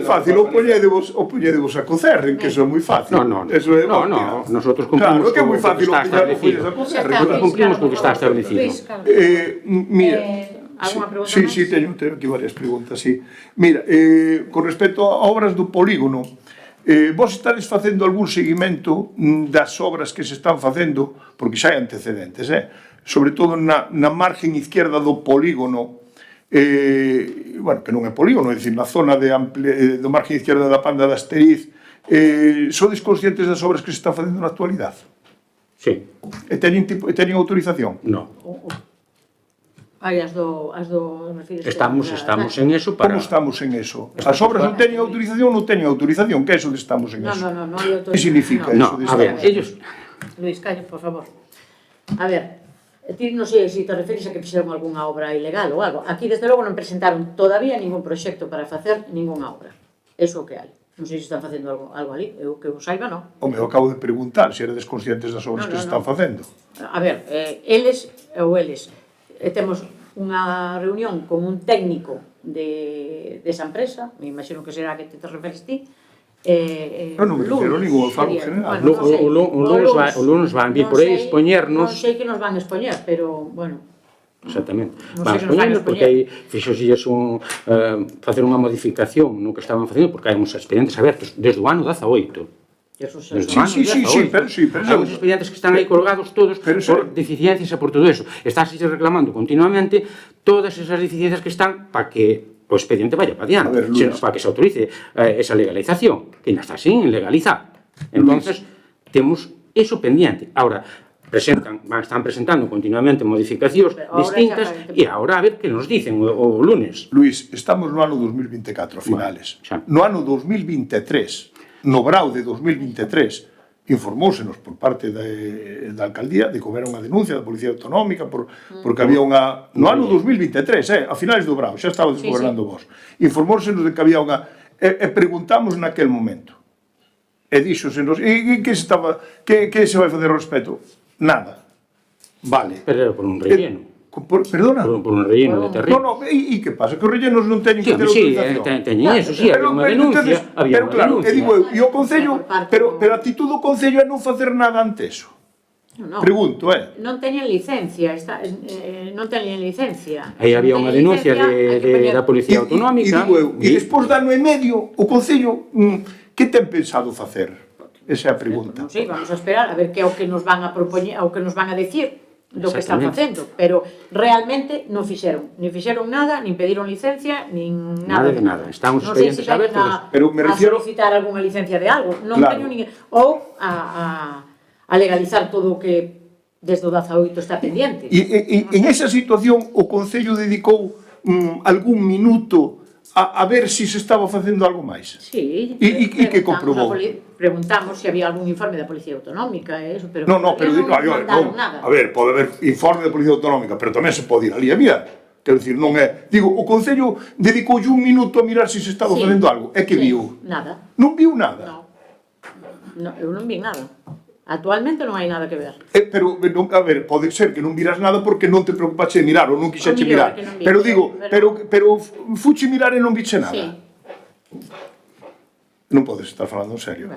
fácil, o poñedevos a cocer, que eso é moi fácil. No, nosotros cumplimos que é moi fácil está establecido. Nosotros cumplimos co que está establecido. Mira, Alguna pregunta sí, máis? sí, teño aquí varias preguntas, sí. Mira, con respecto a obras do polígono, vos estades facendo algún seguimento das obras que se están facendo, porque xa hai antecedentes, sobre todo na margen izquierda do polígono, bueno, que non é polígono, é dicir, na zona do margen izquierda da Panda de Asteriz, sodes conscientes das obras que se están facendo na actualidade? Sí. E teñen autorización? No. As do Estamos en eso para... Como estamos en eso? As obras non teñen autorización ou non teñen autorización? Que é eso de estamos en eso? No hai autorización. Que significa eso de a ver, ellos... Luís, calle, por favor. A ver, ti non sei se te referís a que fixeron algunha obra ilegal ou algo. Aquí, desde logo, non presentaron todavía ningún proxecto para facer ninguna obra. Eso é o que hai. Non sei se están facendo algo ali. Eu que eu saiba, non. Home, eu acabo de preguntar se eres conscientes das obras que se están facendo. A ver, eles temos unha reunión con un técnico desa empresa, me imagino que será que te referes ti, non me refiro a ningún alfaro general. O lunes van vir por aí expoñernos... Non sei que nos van expoñer, pero, bueno... Exactamente. Van expoñernos porque aí fixosilles facer unha modificación no que estaban facendo, porque hai uns expedientes abertos desde o ano 18. Sí, pero hai uns expedientes que están aí colgados todos por deficiencias e por todo eso. Estás reclamando continuamente todas esas deficiencias que están para que o expediente vaya para diante, para que se autorice esa legalización, que ainda está sin legalizar. Entonces, temos eso pendiente. Ahora, están presentando continuamente modificacións distintas e agora a ver que nos dicen o lunes. Luís, estamos no ano 2024, a finales. No ano 2023, no brau de 2023, informóusenos por parte da alcaldía de que houbera unha denuncia da Policía Autonómica porque había unha... No ano 2023, a finales do brau, xa estaba desgobernando vos. Informóusenos de que había unha... E preguntamos naquel momento. E díxosenos, e que se vai facer ao respecto? Nada. Vale. Pero por un relleno. Perdona? Por un relleno de terreno. No, e que pasa? Que os rellenos non teñen que ter autorización? Sí, teñen eso, sí, había unha denuncia. Pero claro, e digo eu, e o Concello, pero a actitud do Concello é non facer nada ante eso. Non. Pregunto, Non teñen licencia, non teñen licencia. Aí había unha denuncia da Policía Autonómica. E despois de ano e medio, o Concello, que ten pensado facer? Esa é a pregunta. Non sei, vamos a esperar a ver que é o que nos van a propoñer, o que nos van a decir do que están facendo, pero realmente non fixeron nada, nin pediron licencia, nin nada de nada. Están os expedientes abertos. Pero me refiero a solicitar algunha licencia de algo, non teño nin... Ou a legalizar todo o que desde o 18 está pendiente. E en esa situación o Concello dedicou algún minuto a ver se se estaba facendo algo máis. Sí. E que comprobou? Preguntamos se había algún informe da Policía Autonómica, eso, pero No, pero non mandaron nada. a ver, pode haber informe da Policía Autonómica, pero tamén se pode ir ali a mirar. Quero dicir, non é... Digo, o Concello dedicoulle un minuto a mirar se se estaba facendo algo. É que viu? Nada. Non viu nada? No, eu non vi nada. Actualmente non hai nada que ver. Pero, a ver, pode ser que non miras nada porque non te preocupache de mirar ou non quixeche mirar. Non vi, Pero digo, pero fuche mirar e non viche nada. Sí. Non podes estar falando en serio.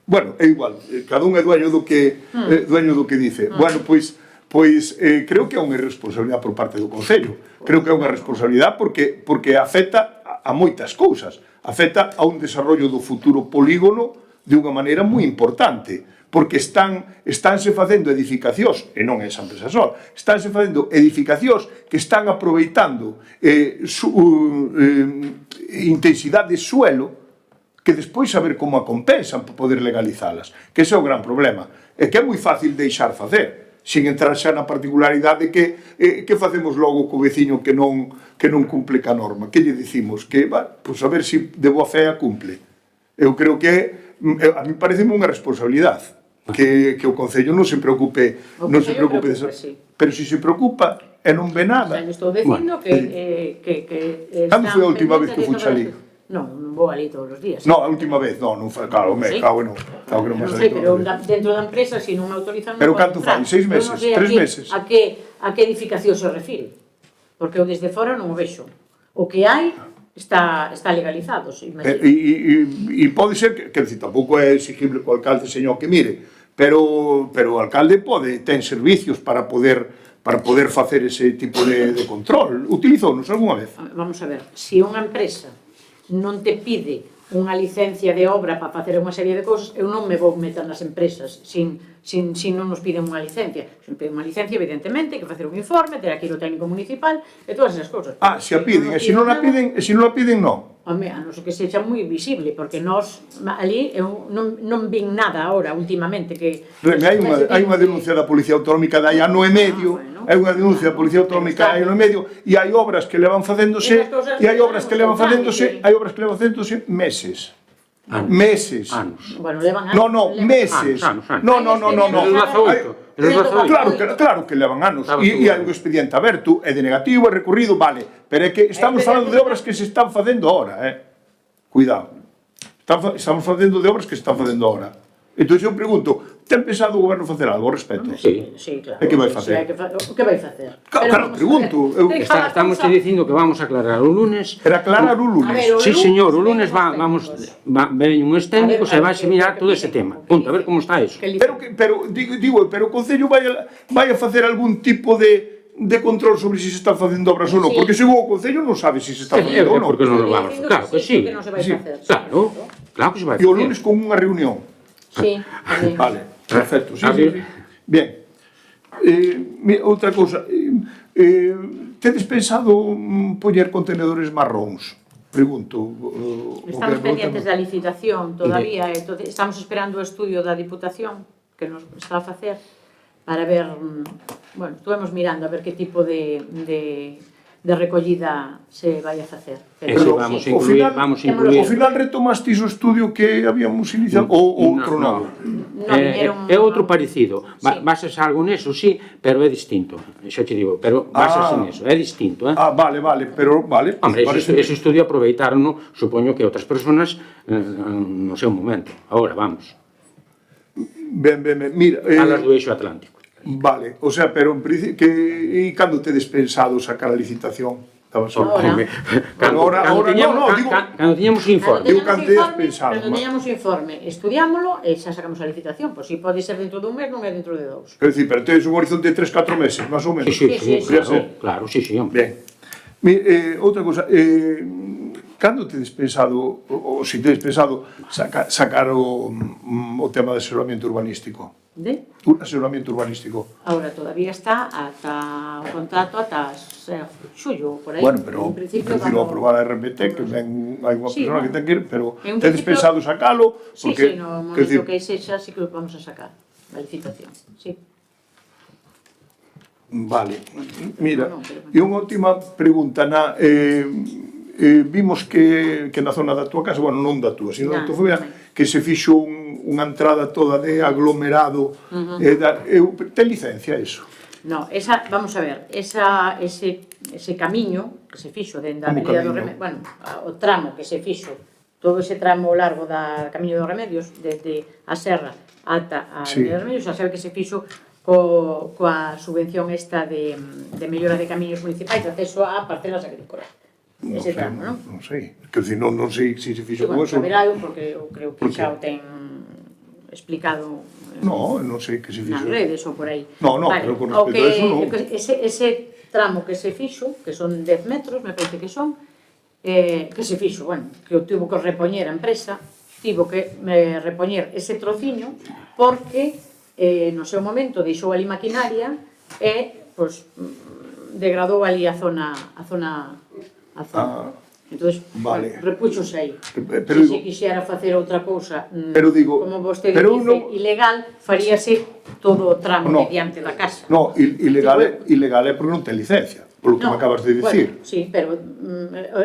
Bueno, é igual, cada un é dueño do que dice. Bueno, pois creo que é unha irresponsabilidade por parte do Concello. Creo que é unha responsabilidade porque afecta a moitas cousas. Afecta a un desarrollo do futuro polígono de unha maneira moi importante. Porque estánse facendo edificacións, e non é esa empresa só, estánse facendo edificacións que están aproveitando intensidade de suelo que despois saber como a compensan para poder legalizalas. Que ese é o gran problema. É que é moi fácil deixar facer, sin entrar xa na particularidade que facemos logo co veciño que non cumple ca norma. Que lle dicimos? Que, pois a ver se de boa fe a cumple. Eu creo que a mí parece unha responsabilidade que o Concello non se preocupe desa. Pero se se preocupa e non ve nada. Xa estou dicindo que cando foi a última vez que fuche ali? Non vou ali todos os días. Non, a última vez, non foi, claro, cago que non Non sei, pero dentro da empresa, se non me autorizan... Pero canto fai? 6 meses? 3 meses? A que edificación se refire? Porque eu desde fora non o vexo. O que hai está legalizado, e pode ser que tampouco é exigible co alcalde, señor, que mire, pero o alcalde ten servicios para poder facer ese tipo de control. Utilizounos algunha vez? Vamos a ver, se unha empresa non te pide unha licencia de obra para facer unha serie de cousas, eu non me vou meter nas empresas sin non nos piden unha licencia. Se nos piden unha licencia, evidentemente, hai que facer un informe, ter aquí o técnico municipal e todas esas cousas. Se a piden, e se non a piden, non. Home, a non ser que sexa moi visible, porque nós ali eu non vin nada agora últimamente que... Hai unha denuncia da Policía Autonómica de hai ano e medio, hai unha denuncia da Policía Autonómica de hai ano e medio, e hai obras que levan facéndose meses. Meses. Anos. Bueno, levan anos. No, meses. No. Claro que levan anos. E hai un expediente aberto, é de negativo, é recorrido, vale. Pero é que estamos falando de obras que se están facendo ahora, Cuidado. Estamos facendo de obras que se están facendo ahora. Entón, eu pregunto, ten pensado o goberno facer algo ao respecto? Sí, claro. E que vai facer? O que vai facer? Claro, pregunto. Estamos dicindo que vamos a aclarar o lunes. Era aclarar o lunes. Sí, señor, o lunes ven uns técnicos e vais a mirar todo ese tema. Punto, a ver como está eso. Pero o Concello vai a facer algún tipo de control sobre se está facendo obras ou non, porque se o Concello non sabe se se está facendo ou non. Porque non lo vamos, claro que sí. Claro que se vai facer. E o lunes con unha reunión. Sí, vale, perfecto. Sí. Bien. Outra cousa, tedes pensado poñer contenedores marróns? Pregunto. Estamos pendientes da licitación todavía, estamos esperando o estudio da Diputación que nos está a facer para ver, bueno, estuvemos mirando a ver que tipo de recollida se vai a facer. Vamos incluir... Ao final retomastes o estudio que habíamos iniciado ou outro novo? É outro parecido. Basas algo neso, sí, pero é distinto. Xa te digo, pero basas neso, é distinto. Vale, pero vale. Hombre, ese estudio aproveitaron, supoño que outras personas no seu momento. Agora, vamos. Ben, mira... Alas do eixo atlántico. Vale, o sea, pero en principio, e cando tedes pensado sacar a licitación Estaba só. Ahora. Cando tiñamos informe. Digo que antes pensaba, Cando teñamos informe, estudiámolo e xa sacamos a licitación. Pois si pode ser dentro dun mes, non é dentro de 2. Quero dicir, pero tedes un horizonte de 3-4 meses, máis ou menos. Sí, Claro, sí, hombre. Ben. Outra cosa, cando tedes pensado, ou se tedes pensado, sacar o tema de asesoramento urbanístico? De? Asesoramento urbanístico. Ahora todavía está ata o contrato ata xullo, por aí. Bueno, pero en principio prefiro aprobar a RPT, que ben hai unha Sí, persona que bueno. ten que ir, pero En tedes principio- pensado sacalo? Sí, Porque, no quero momento dicir, que sexa, sí que lo vamos a sacar, a licitación, sí. Vale, mira, No, pero bueno. e unha última pregunta, vimos que na zona da túa casa, bueno, non da túa, sino da Non, tua familia, non. que se fixo unha entrada toda de aglomerado, ten licencia eso? No, vamos a ver, ese camiño que se fixo dende a Como Avenida do camiño? Remedios, bueno, o tramo que se fixo, todo ese tramo largo da Camiño dos Remedios, desde a Serra ata a Sí. Avenida dos Remedios, xa sabe que se fixo coa subvención esta de mellora de camiños municipais de acceso a parcelas agrícolas. Ese tramo, non? Non sei, quero dicir, non sei se se Sí, fixo con bueno, eso. saberá eu, porque eu creo que Por xa qué? o ten explicado Non sei que se nas fixo. redes ou por aí. No, pero con respecto a eso, non. Ese tramo que se fixo, que son 10 metros, me parece que son, que se fixo, bueno, que o tivo que repoñer a empresa, tivo que repoñer ese trociño porque no seu momento deixou ali maquinaria e pois, degradou ali a zona. Entonces, vale. repúxose aí. Pero Se digo- quixera facer outra cousa, Pero digo, como vostede pero dice, non- ilegal, faríase todo o tramo No. mediante da casa. No, ilegal Sí, é porque non ten licencia, polo que me acabas de dicir. Bueno, sí, pero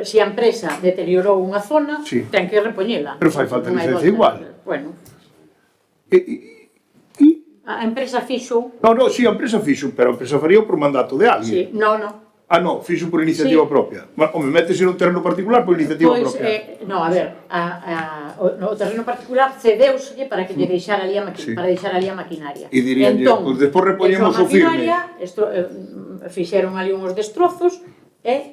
se a empresa deteriorou unha zona, Sí. ten que repoñela. Pero fai falta Non hai licencia volta. igual. Bueno, a empresa fixo, No, si a empresa fixo, pero a empresa faría por mandato de alguén. sí, no. No, fixo por iniciativa Sí. propia. Home, métese nun terreno particular por iniciativa Pois, propia. no, a ver, o terreno particular cedeuselle para que lle deixara ali Sí. para deixar ali a maquinaria. E diríanlle, pois despois repoñemos o firme. Fixeron ali uns destrozos e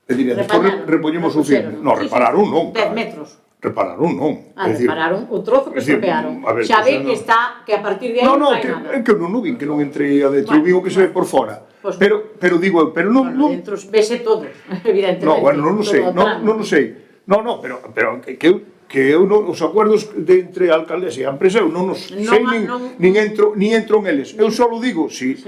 E diría, despois repoñemos o firme. No, repararon non. 10 metros. Repararon non. É dicir, Repararon o trozo que é dicir, estropearon. a ver, Xa ve pues, que non. está, que a partir de aí No, non hai que, nada. é que eu non o vin, que non entrei adentro, Bueno, digo que se ve por fora. Pues- Pero digo eu, pero non, Bueno, dentro vese todo, evidentemente. No, bueno, non o sei, todo o tramo. non o sei. No, pero que eu non, os acordos de entre a alcaldesa e a empresa eu non os Non, sei non. nin entro en eles. Eu só digo, si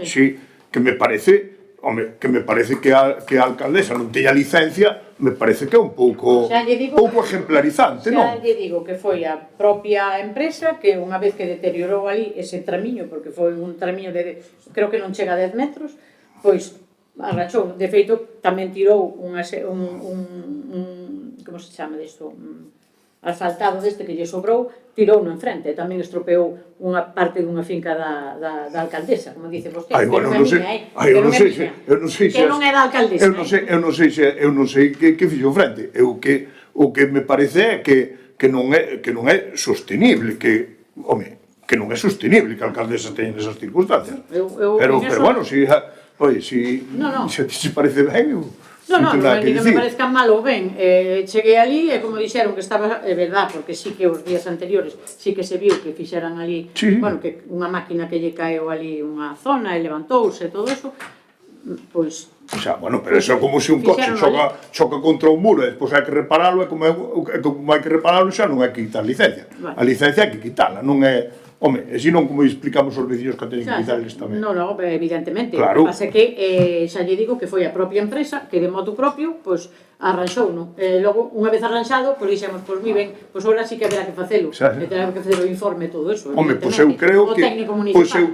que me parece, home, que me parece que a alcaldesa non teña licencia, me parece que é un pouco Xa lle digo- ejemplarizante, non? Xa lle digo que foi a propia empresa que unha vez que deteriorou ali ese tramiño, porque foi un tramiño de creo que non chega a 10 metros, pois arrachou. De feito, tamén tirou un como se chama disto? Asfaltado deste que lle sobrou, tirouno en frente, tamén estropeou unha parte dunha finca da alcaldesa, como dice vostede. Bueno, que non sei. é miña, Eu non que sei é se, eu non sei miña. Que non é da alcaldesa. Eu non sei que fixo frente. O que me parece é que non é sostenible, que, home, que non é sostenible que a alcaldesa teña esas circunstancias. Pero bueno, si No. se ti se parece ben, eu Non ten nada que que me dicir. parezca mal ou ben. Cheguei ali e como dixeron que estaba, é verdad, porque sí que os días anteriores sí que se viu que fixeran ali, Sí. bueno, que unha máquina que lle caeu ali unha zona e levantouse e todo eso, pois O sea, bueno, pero eso é como se un coche Fixeron choca contra un muro e despois hai que reparalo, e como hai que reparalo xa non hai que quitar licencia. Vale. A licencia hai que quitala, non é... Home, e se non como explicamos aos veciños que teñen que quitarles tamén. No, evidentemente. Claro. O que pasa é que xa lle digo que foi a propia empresa que de modo propio, pois, arranxou, non? Logo, unha vez arranxado, pois dixemos, pois, mi ben, pois agora sí que haberá que facelo. Xa. E terá que facer o informe e todo eso. Home, pois evidentemente. eu creo O que técnico municipal. eu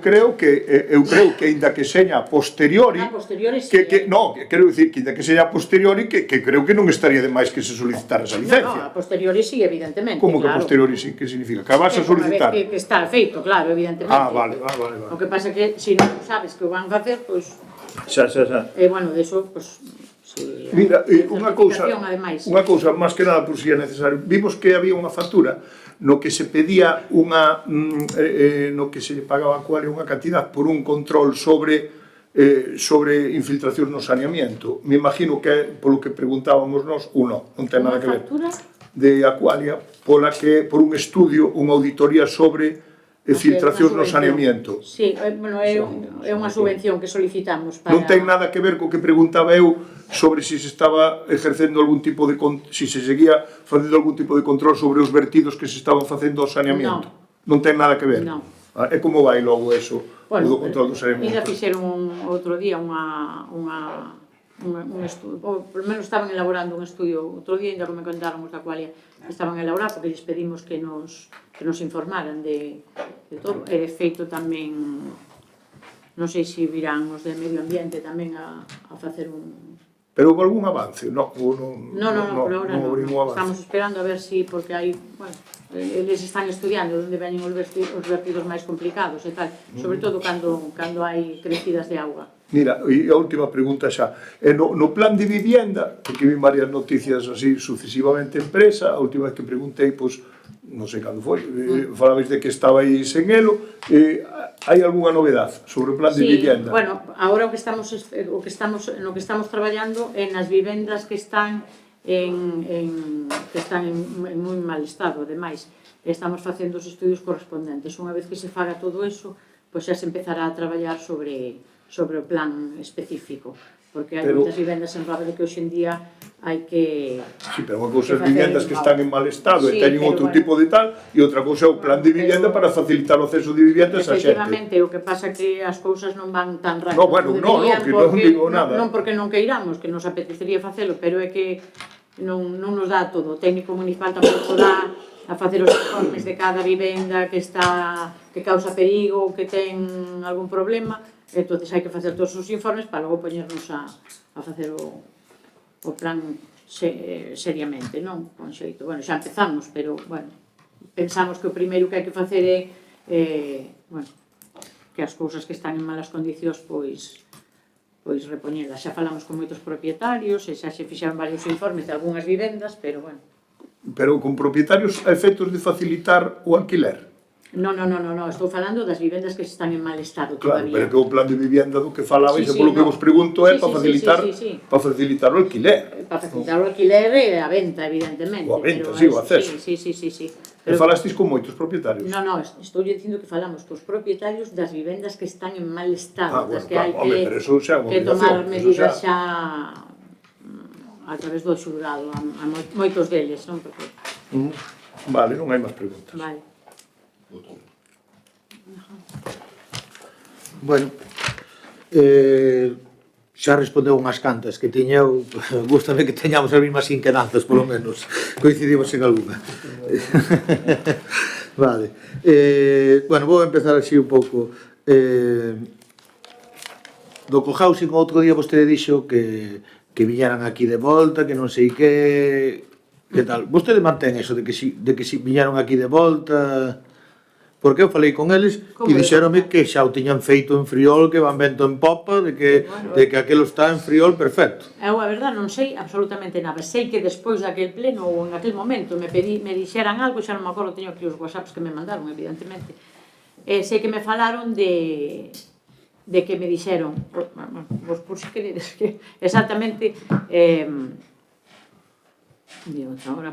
creo que aínda que seña a posteriori, A posteriori sí, quero dicir que aínda que seña a posteriori que creo que non estaría de máis que se solicitara esa No, a licencia. posteriori sí, evidentemente. Como que a claro. posteriori sí, que significa? Que a vas a Unha vez solicitar? que está feito, claro, evidentemente. Vale. O que pasa é que se non sabes que o van facer, pois, Xa. bueno, deso, pois, si, Mira, a unha cousa certificación, ademais. máis que nada por si é necesario. Vimos que había unha factura no que se pedía no que se lle pagaba a cual unha cantidad por un control sobre sobre infiltracións no saneamiento. Me imagino que é polo que preguntábamos nós, ou non ten nada que ver. Unha factura? De Aqualia, por un estudio, unha auditoría sobre filtracións no saneamiento. Sí, bueno, é unha subvención que solicitamos para... Non ten nada que ver co que preguntaba eu sobre se estaba exercendo algún tipo de... se se seguía facendo algún tipo de control sobre os vertidos que se estaban facendo ao saneamiento. Non ten nada que ver. Non. E como vai logo eso, Bueno, o do control do saneamiento? ainda fixeron outro día un estudio, ou pelo menos estaban elaborando un estudio outro día, ainda que me contaron os da Aqualia que estaban a elaborar, porque lles pedimos que nos informaran de todo. E de feito tamén, non sei se virán os de medio ambiente tamén a facer un... Pero houve algún avance? Non, por ahora non. Estamos esperando a ver si, porque hai, bueno, eles están estudiando onde veñen os vertidos máis complicados e tal, sobre todo cando hai crecidas de auga. Mira, e a última pregunta xa. No plan de vivienda, porque vi varias noticias así sucesivamente en presa, a última vez que preguntei, pois, non sei cando foi, falabais de que estabais en elo, hai algunha novedade sobre o plan de vivienda? Sí, bueno, agora no que estamos traballando é nas vivendas que están en moi mal estado, ademais, estamos facendo os estudios correspondentes. Unha vez que se faga todo eso, pois xa se empezará a traballar sobre o plan específico, porque hai moitas vivendas en Rábade que hoxendía hai que... Sí, pero unha cousa as vivendas que están en mal estado e teñen outro tipo de tal, e outra cousa é o plan de vivienda para facilitar o acceso de viviendas a xente. Efectivamente, o que pasa é que as cousas non van tan rápido. No, bueno, que non digo nada. Non porque non queiramos, que nos apetecería facelo, pero é que non nos dá todo. O técnico municipal tampouco dá a facer os informes de cada vivenda que causa perigo, que ten algún problema. Entón, hai que facer todos os informes para logo poñernos a facer o plan seriamente, non? Con xeito. Bueno, xa empezamos, pero, bueno, pensamos que o primeiro que hai que facer é, bueno, que as cousas que están en malas condicións, pois repoñelas. Xa falamos con moitos propietarios e xa se fixaron varios informes de algunhas vivendas, pero, bueno. Pero con propietarios a efectos de facilitar o alquiler? Non, estou falando das vivendas que están en mal estado todavía. Claro, pero que o plan de vivienda do que falabais, e polo que vos pregunto é para facilitar o alquiler. Para facilitar o alquiler e a venta, evidentemente. O a venta, o acceso. Sí. E falastis con moitos propietarios? Non, estou dicindo que falamos cos propietarios das vivendas que están en mal estado, das que hai que tomar medidas xa a través do xulgado, a moitos deles, non? Vale, non hai máis preguntas. Vale. Bueno, xa respondeu unhas cantas que tiña eu, gústame que teñamos as mesmas inquedanzas, polo menos coincidimos en algunha. Vale, bueno, vou empezar así un pouco. Do cohousing, outro día vostede dixo que viñeran aquí de volta, que non sei que tal. Vostede mantén eso de que si viñeron aquí de volta? Porque eu falei con eles e dixéronme que xa o tiñan feito en Friol, que van vento en popa, de que aquelo está en Friol perfecto. Eu, a verdad, non sei absolutamente nada. Sei que despois daquel pleno ou en aquel momento me dixeran algo, xa non me acordo, teño aquí os whatsapps que me mandaron, evidentemente. Sei que me falaron de que me dixeron, vos por si queredes, que exactamente...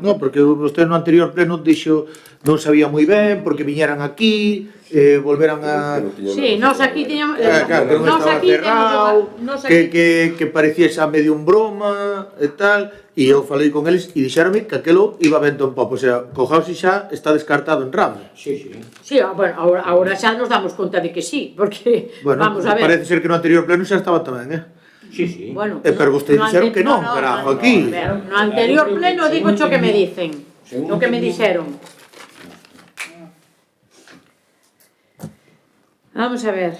Non, porque vostede no anterior pleno dixo non sabía moi ben, porque viñeran aquí, volveran a... Sí, nós aquí tiñamos... Claro, que non estaba cerrado, que parecía xa medio un broma e tal, e eu falei con eles e dixeronme que aquelo iba vento en pop, o sea, cojaos e xa está descartado en Rábade. Sí, bueno, agora xa nos damos conta de que sí, porque, vamos a ver... Parece ser que no anterior pleno xa estaba tamén, Sí. Bueno, pero vostedes dixeron que non, carajo, aquí. No anterior pleno digo xo que me dicen, o que me dixeron. Vamos a ver.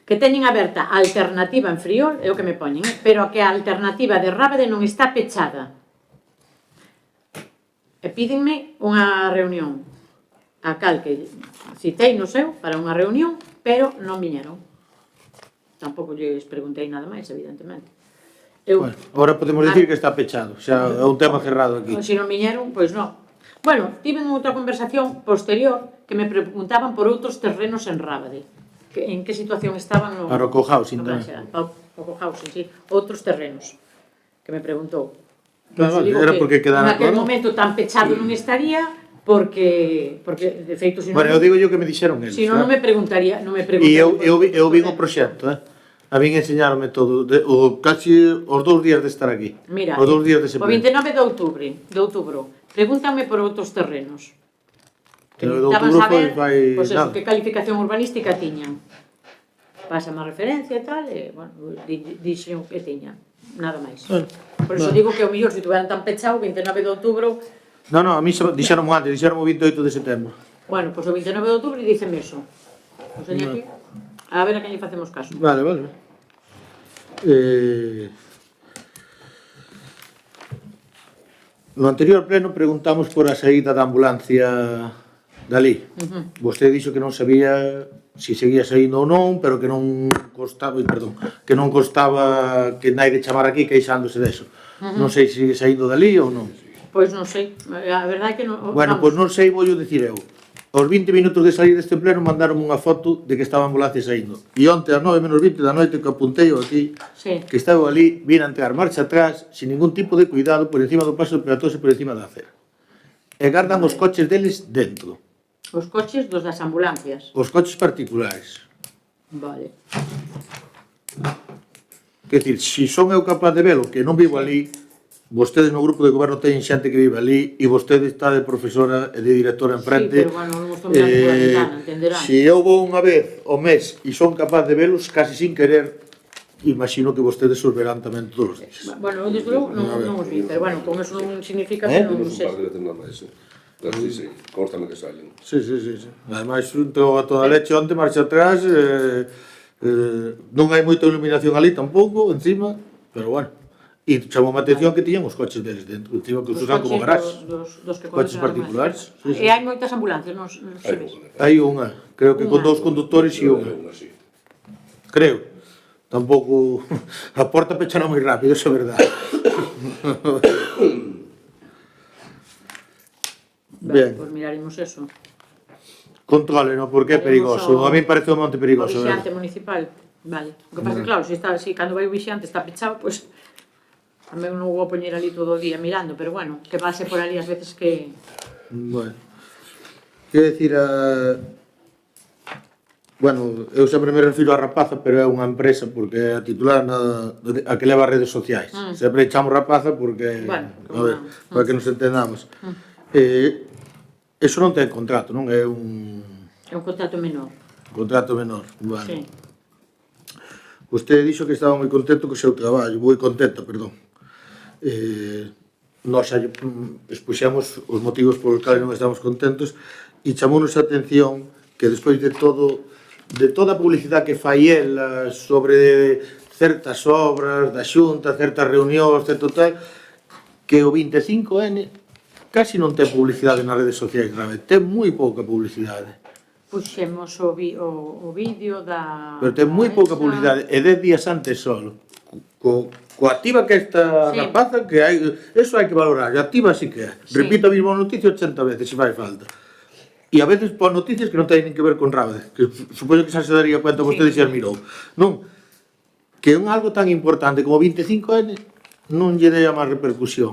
Que teñen aberta a alternativa en Friol, é o que me poñen, pero que a alternativa de Rábade non está pechada. E pídenme unha reunión. A cal que citei no seu para unha reunión, pero non viñeron. Tampouco lles preguntei nada máis, evidentemente. Bueno, agora podemos dicir que está pechado, xa é un tema cerrado aquí. Se non viñeron, pois non. Bueno, tiven outra conversación posterior que me preguntaban por outros terrenos en Rábade. En que situación estaban no... Para o cohousing no plan tamén. xeral. Para o cohousing, sí. Outros terrenos. Que me preguntou. Claro, Pois digo era que porque quedara en aquel claro. momento tan pechado non estaría porque de feito, se non... Bueno, eu digo yo que me dixeron eles. Se non, non me preguntaría, non me E preguntaría. eu vin o proxecto, A min enseñarme todo, casi os 2 días de estar aquí. Mira, os 2 días de o septiembre. 29 de outubro, pregúntame por outros terrenos. Que O de necesitaban outubro saber, fai pois eso, nada. que calificación urbanística tiñan. Pásame a referencia e tal, e, bueno, dixen que tiñan, nada máis. Bueno, Por eso digo que o mellor, se tuveran tan pechado, 29 de outubro, No, a mí dixeron antes, dixeron o 28 de setembro. bueno, pois o 29 de outubro díceme eso. O señor aquí, a ver a quen lle facemos caso. Vale. No anterior pleno preguntamos por a saída da ambulancia dali. Vostede dixo que non sabía se seguía saindo ou non, pero que non costaba, que non costaba que naide chamar aquí queixándose deso. Non sei se sigue saindo dali ou non. Pois non sei, a verdade é que non... Bueno, pois non sei, vou dicir eu. Aos 20 minutos de salir deste pleno mandaron unha foto de que estaba a ambulancia saindo. E onte ás 9:20 da noite que apuntei aquí, Sí. que estaba ali, vin a entregar marcha atrás, sin ningún tipo de cuidado, por encima do paso de peatóns e por encima da acera. E gardan os coches deles dentro. Os coches dos das ambulancias. Os coches particulares. Vale. Quer dicir, se son eu capaz de velo, que non vivo ali, vostedes no grupo de goberno teñen xente que vive ali e vostede está de profesora e de directora enfrente. Sí, pero bueno, non estou mirando pola ventana, entenderán. Se eu vou unha vez ao mes e son capaz de velos casi sin querer, imagino que vostedes os verán tamén todos os días. Bueno, eu desde logo non os vi, pero bueno, con eso non significa que Non non son sei. parte de tener máis, Pero sí, córtame que salen. Sí. Ademais, entrou a toda a leche onte, marcha atrás, non hai moita iluminación ali tampouco, encima, pero bueno. E chamou a atención que tiñan os coches deles dentro, encima que os usan como garaxe. Dos que Coches conducen particulares, además. sí. E hai moitas ambulancias, non sabes? Hai unha, creo que con 2 conductores e unha. Sí. Creo. Tampouco... A porta pechana moi rápido, eso é verdade. Vale, Ben. pois miraremos eso. Controle, non? Porque é perigoso. A mí parece un monte O perigoso. vixante municipal, vale. O que pasa que, claro, se cando vai o vixante está pechado, pois tamén non vou poñer ali todo o día mirando, pero bueno, que pase por ali as veces que... Bueno. Quero dicir, bueno, eu sempre me refiro a Rapaza, pero é unha empresa porque é a titular a que leva as redes sociais. Sempre chamo Rapaza porque, Bueno, a ver, para que nos entendamos. Eso non ten contrato, non? É un É un contrato menor. contrato menor. Bueno. Sí. Vostede dixo que estaba moi contento co seu traballo, moi contenta, perdón. Nós xa expuxemos os motivos polos cales non estamos contentos e chamounos a atención que despois de toda a publicidade que fai ela sobre certas obras da Xunta, certas reunións, certo tal, que o 25N casi non ten publicidade nas redes sociais, realmente, ten moi pouca publicidade. Puxemos o vídeo da... Pero ten moi pouca publicidade, e 10 días antes solo. Coa activa que esta Sí. rapaza, que hai, eso hai que valorar, activa sí que é. Sí. Repito a mesma noticia 80 veces, se fai falta. E a veces pon noticias que non teñen que ver con Rábade, que supoño que xa se daría cuenta vostede se as mirou. Non, que un algo tan importante como 25N non lle dea máis repercusión.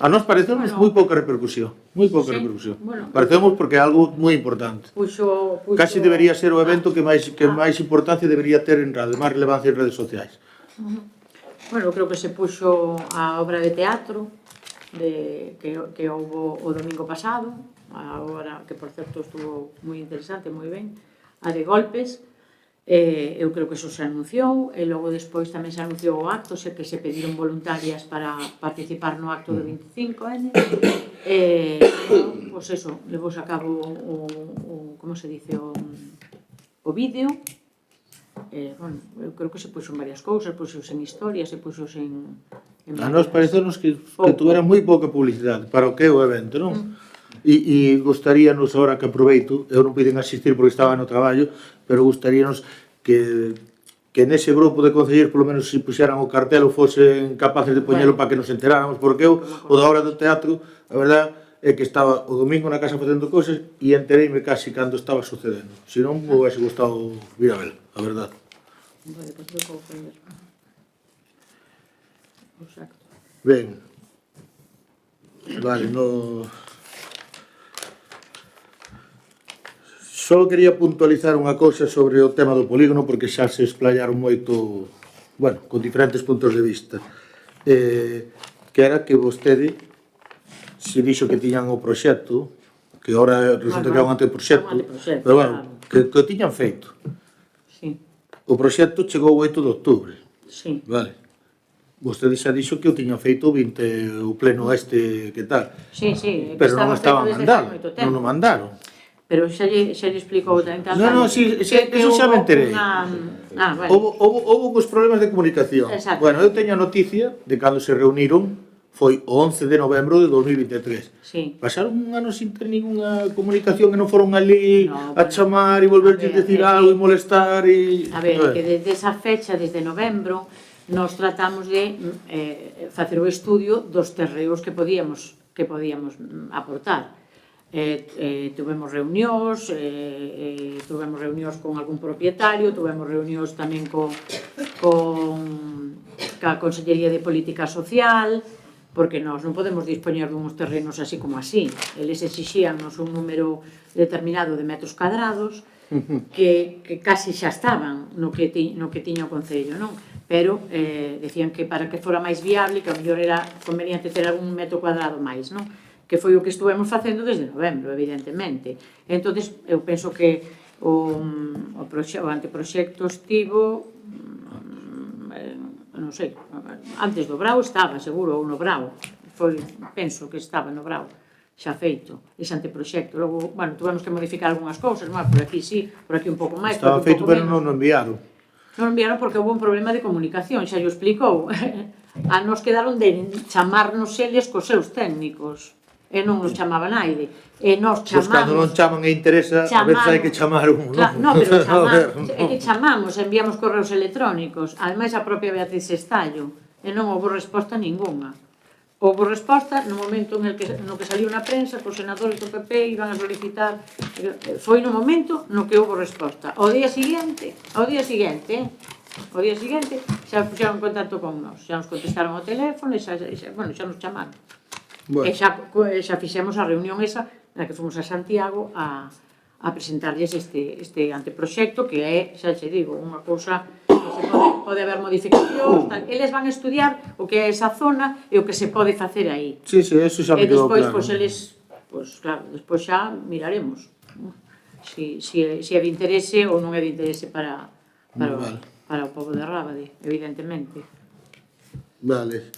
A nós parecemos moi pouca repercusión, moi pouca Sí, repercusión. bueno. Parecemos porque é algo moi importante. Puxo... Casi debería ser o evento que máis importancia debería ter en Rábade, máis relevancia en redes sociais. Bueno, creo que se puxo a obra de teatro que houbo o domingo pasado, a obra que, por certo, estuvo moi interesante, moi ben, a de golpes. Eu creo que eso se anunciou, e logo despois tamén se anunciou o acto, que se pediron voluntarias para participar no acto do 25N. Pois eso, levou a cabo como se dice, o vídeo. Bueno, eu creo que se puxo en varias cousas, puxo en historias, se puxo en A nós parecenos que tuvera moi pouca publicidade para o que é o evento, non? E gostaríanos, agora que aproveito, eu non puiden asistir porque estaba no traballo, pero gostaríanos que nese grupo de concelleiros polo menos se puxeran o cartel ou fosen capaces de poñelo para que nos enteráramos, porque eu, o da hora do teatro, a verdad, é que estaba o domingo na casa facendo cousas e entereime casi cando estaba sucedendo. Se non, me hubiese gustado vir a ver, a verdad. Vale, pois eu vou poñer os actos. Ben. Vale, no... Só quería puntualizar unha cousa sobre o tema do polígono, porque xa se explayaron moito, bueno, con diferentes puntos de vista. Que era que vostede se dixo que tiñan o proxecto, que agora resulta que é un anteproxecto, pero bueno, que o tiñan feito. Sí, O proxecto chegou o 8 de outubro, sí. vale? Vostede xa dixo que o tiñan feito o pleno este, que tal, Sí, sí, pero non estaba mandado, non o mandaron. Pero xa lle explicou tamén. No, sí, eso xa me enterei. Vale. Houve uns problemas de comunicación. Exacto. Bueno, eu teño a noticia de cando se reuniron, foi o 11 de novembro de 2023. Sí. Pasaron un ano sin ter ninguna comunicación, que non foron ali No, a chamar e volverlle decir algo e molestar e... A ver, que desde esa fecha, desde novembro, nos tratamos de facer o estudio dos terreos que podíamos aportar. Tuvemos reunións con algún propietario, tuvemos reunións tamén ca Consellería de Política Social, porque nós non podemos dispoñer duns terrenos así como así. Eles exixíannos un número determinado de metros cadrados que casi xa estaban no que tiña o Concello, non? Pero decían que para que fora máis viable, que a mellor era conveniente ter algún metro cuadrado máis, non? Que foi o que estuvemos facendo desde novembro, evidentemente. Entonces, eu penso que o anteproxecto estivo, non sei, antes do Brao estaba, seguro, ou no Brao. Penso que estaba no Brao, xa feito, ese anteproxecto. Logo, bueno, tuvemos que modificar algunhas cousas, por aquí sí, por aquí un pouco máis. Estaba feito, pero non o enviaron. Non enviaron porque houve un problema de comunicación, xa o explicou. A nos quedaron de chamarnos eles cos seus técnicos. E non nos chamaba naide. E nos chamamos... Pois cando non chaman e interesa, a ver se hai que chamar un, non? Non, pero é que chamamos, enviamos correos electrónicos. Ademais, a propia Beatriz Estallo. E non houve resposta ninguna. Houve resposta no momento no que saliu na prensa, que os senadores do PP iban a solicitar. Foi no momento no que houve resposta. Ao día seguinte, xa puxeron en contacto con nós. Xa nos contestaron ao teléfono e xa nos chamaron. Bueno. E xa fixemos a reunión esa na que fomos a Santiago a presentarlles este anteproxecto, que é, xa che digo, unha cousa que pode haber modificacións, tal. Eles van a estudiar o que é esa zona e o que se pode facer aí. Sí, eso xa me quedou claro. E despois, claro, despois xa miraremos se é de interese ou non é de interese para o pobo de Rábade, evidentemente. Vale.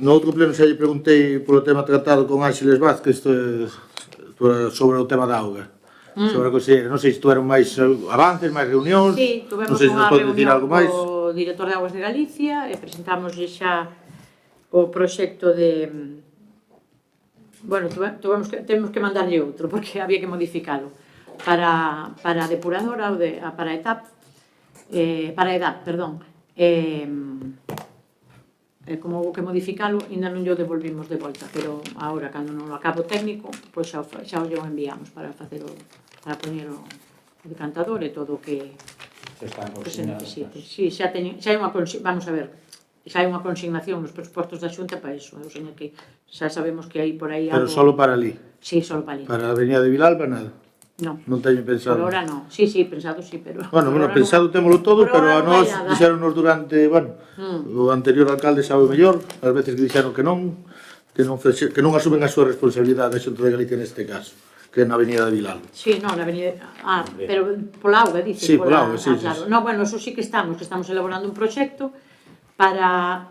No outro pleno xa lle preguntei polo tema tratado con Ángeles Vázquez sobre o tema da auga. Sobre a conselleira, non sei se tuveron máis avances, máis reunións. Sí, tuvemos unha reunión co director de Augas de Galicia e presentamos xa o proxecto de... Bueno, temos que mandarlle outro porque había que modificalo para a depuradora, para a EDAP, perdón. Como houve que modificalo, ainda non o devolvimos de volta, pero agora, cando non o acabo técnico, pois xa o enviamos para poñer o decantador e todo o que se necesite. Si, xa hai unha vamos a ver, xa hai unha consignación nos presupostos da Xunta para iso, o sea que xa sabemos que hai por aí algo... Pero solo para ali? Si, solo para ali. Para a Avenida de Vilalba, nada? Non teño pensado. Por ahora non. Si, pensado si, pero... Bueno, pensado témolo todo, pero a nós dixéronos durante, o anterior alcalde sabe mellor, as veces que dixeron que non asumen a súa responsabilidade a Xunta de Galicia neste caso, que é na Avenida de Vilalba. Si, non, na Avenida... pero pola auga, dices. Si, pola auga, si. Non, bueno, eso sí que estamos elaborando un proxecto para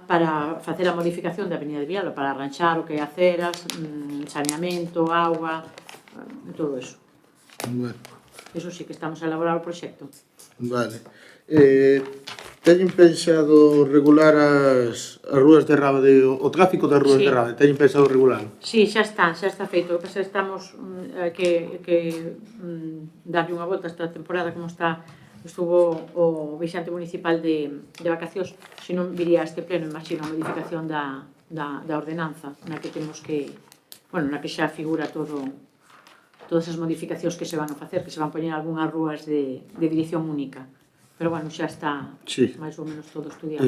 facer a modificación da Avenida de Vilalba, para arranxar o que é aceras, saneamento, auga, todo eso. Bueno. Eso sí que estamos a elaborar o proxecto. Vale. Teñen pensado regular as rúas de Rábade, o tráfico das rúas de Rábade, teñen pensado regular? Si, xa está feito. O que pasa estamos darlle unha volta esta temporada, como estuvo o Vixante Municipal de vacacións, se non viría a este pleno, imagino, a modificación da da ordenanza, na que temos que, bueno, na que xa figura todas as modificacións que se van a facer, que se van poñer algunhas rúas de dirección única. Pero, bueno, xa está máis ou menos todo estudiado.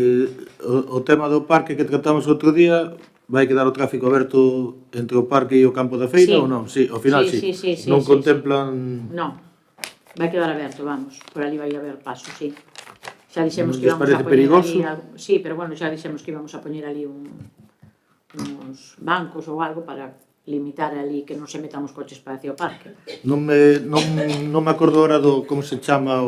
O tema do parque que tratamos outro día, vai quedar o tráfico aberto entre o parque e o campo da feira ou non? Sí, ao final sí. Non contemplan... Non, vai quedar aberto, vamos, por ali vai haber paso, sí. Xa dixemos que íbamos a parece poñer perigoso? ali... Sí, pero, bueno, xa dixemos que íbamos a poñer ali uns bancos ou algo para limitar ali que non se metan os coches para hacia o parque. Non me acordo ahora do como se chama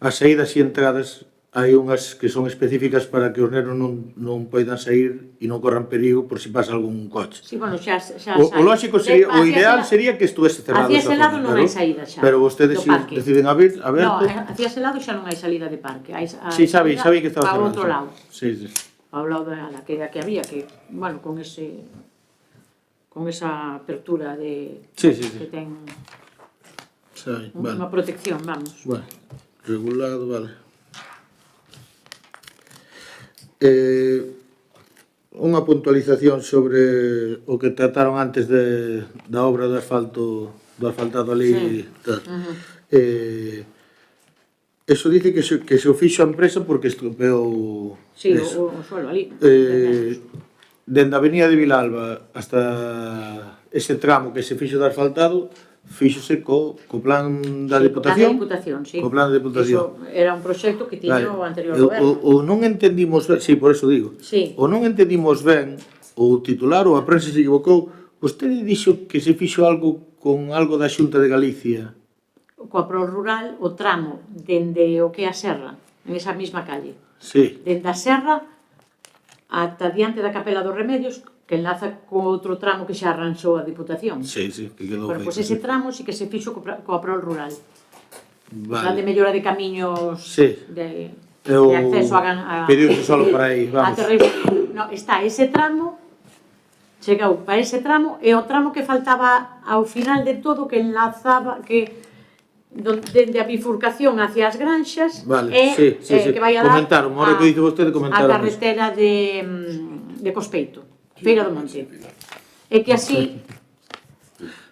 as saídas e entradas. Hai unhas que son específicas para que os nenos non poidan sair e non corran perigo por si pasa algún coche. Sí, bueno, xa O lóxico sería, o ideal sería que estuvese cerrado hacia esa ese lado zona, non hai saída xa. Pero vostedes si deciden aberto... No, hacia ese lado xa non hai saída de parque. Sí, sabí que estaba cerrado. Para outro lado. Sí. Ao lado da que había, que, bueno, con esa apertura que ten unha protección, vamos. Bueno, regulado, vale. Unha puntualización sobre o que trataron antes da obra do asfaltado ali. Eso dice que se o fixo a empresa porque estropeou... Sí, o suelo ali. Dende a avenida de Vilalba hasta ese tramo que se fixo de asfaltado, fíxose co plan da Diputación. Co plan da Diputación. Eso era un proxecto que tiña o anterior goberno. O non entendimos ben, sí, por eso digo. O non entendimos ben, o titular ou a prensa se equivocou, vostede dixo que se fixo algo con algo da Xunta de Galicia. Coa Pro Rural, o tramo dende o que é a Serra, en esa mesma calle. Sí. Dende a Serra ata diante da Capela dos Remedios, que enlaza co outro tramo que xa arranxou a Diputación. Sí, que quedou feito. Bueno, pois ese tramo sí que se fixo coa Pro Rural. Vale. Plan de mellora de camiños de acceso a... Pediuse solo para aí, vamos. No, está ese tramo, chegou para ese tramo, e o tramo que faltaba ao final de todo, que enlazaba, que dende a bifurcación hacia as granxas, que vai a dar a carretera de Cospeito, Feira do Monte. E que así,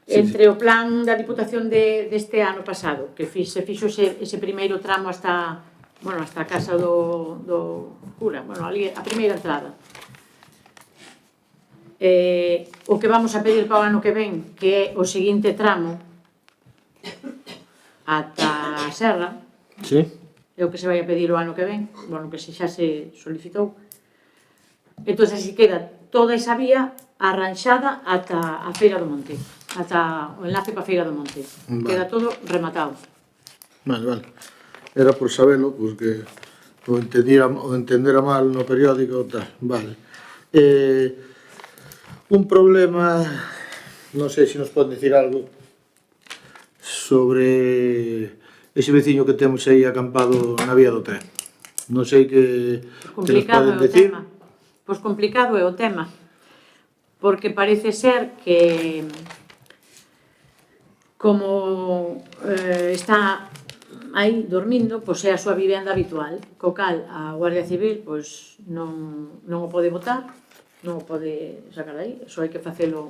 entre o plan da Diputación deste ano pasado, que se fixo ese primeiro tramo hasta a casa do cura, ali a primeira entrada. O que vamos a pedir para o ano que ven, que é o seguinte tramo ata a Serra, é o que se vai a pedir o ano que ven, que xa se solicitou. Entón, así queda toda esa vía arranxada ata a Feira do Monte, ata o enlace para a Feira do Monte. Queda todo rematado. Vale. Era por sabelo, porque o entendera mal no periódico, tal. Vale. Un problema, non sei se nos pode dicir algo, sobre ese veciño que temos aí acampado na vía do tren. Non sei que nos poden decir. Pois complicado é o tema, porque parece ser que como está aí dormindo, pois é a súa vivenda habitual, co cal a Guardia Civil pois non o pode botar, non o pode sacar aí, só hai que facelo.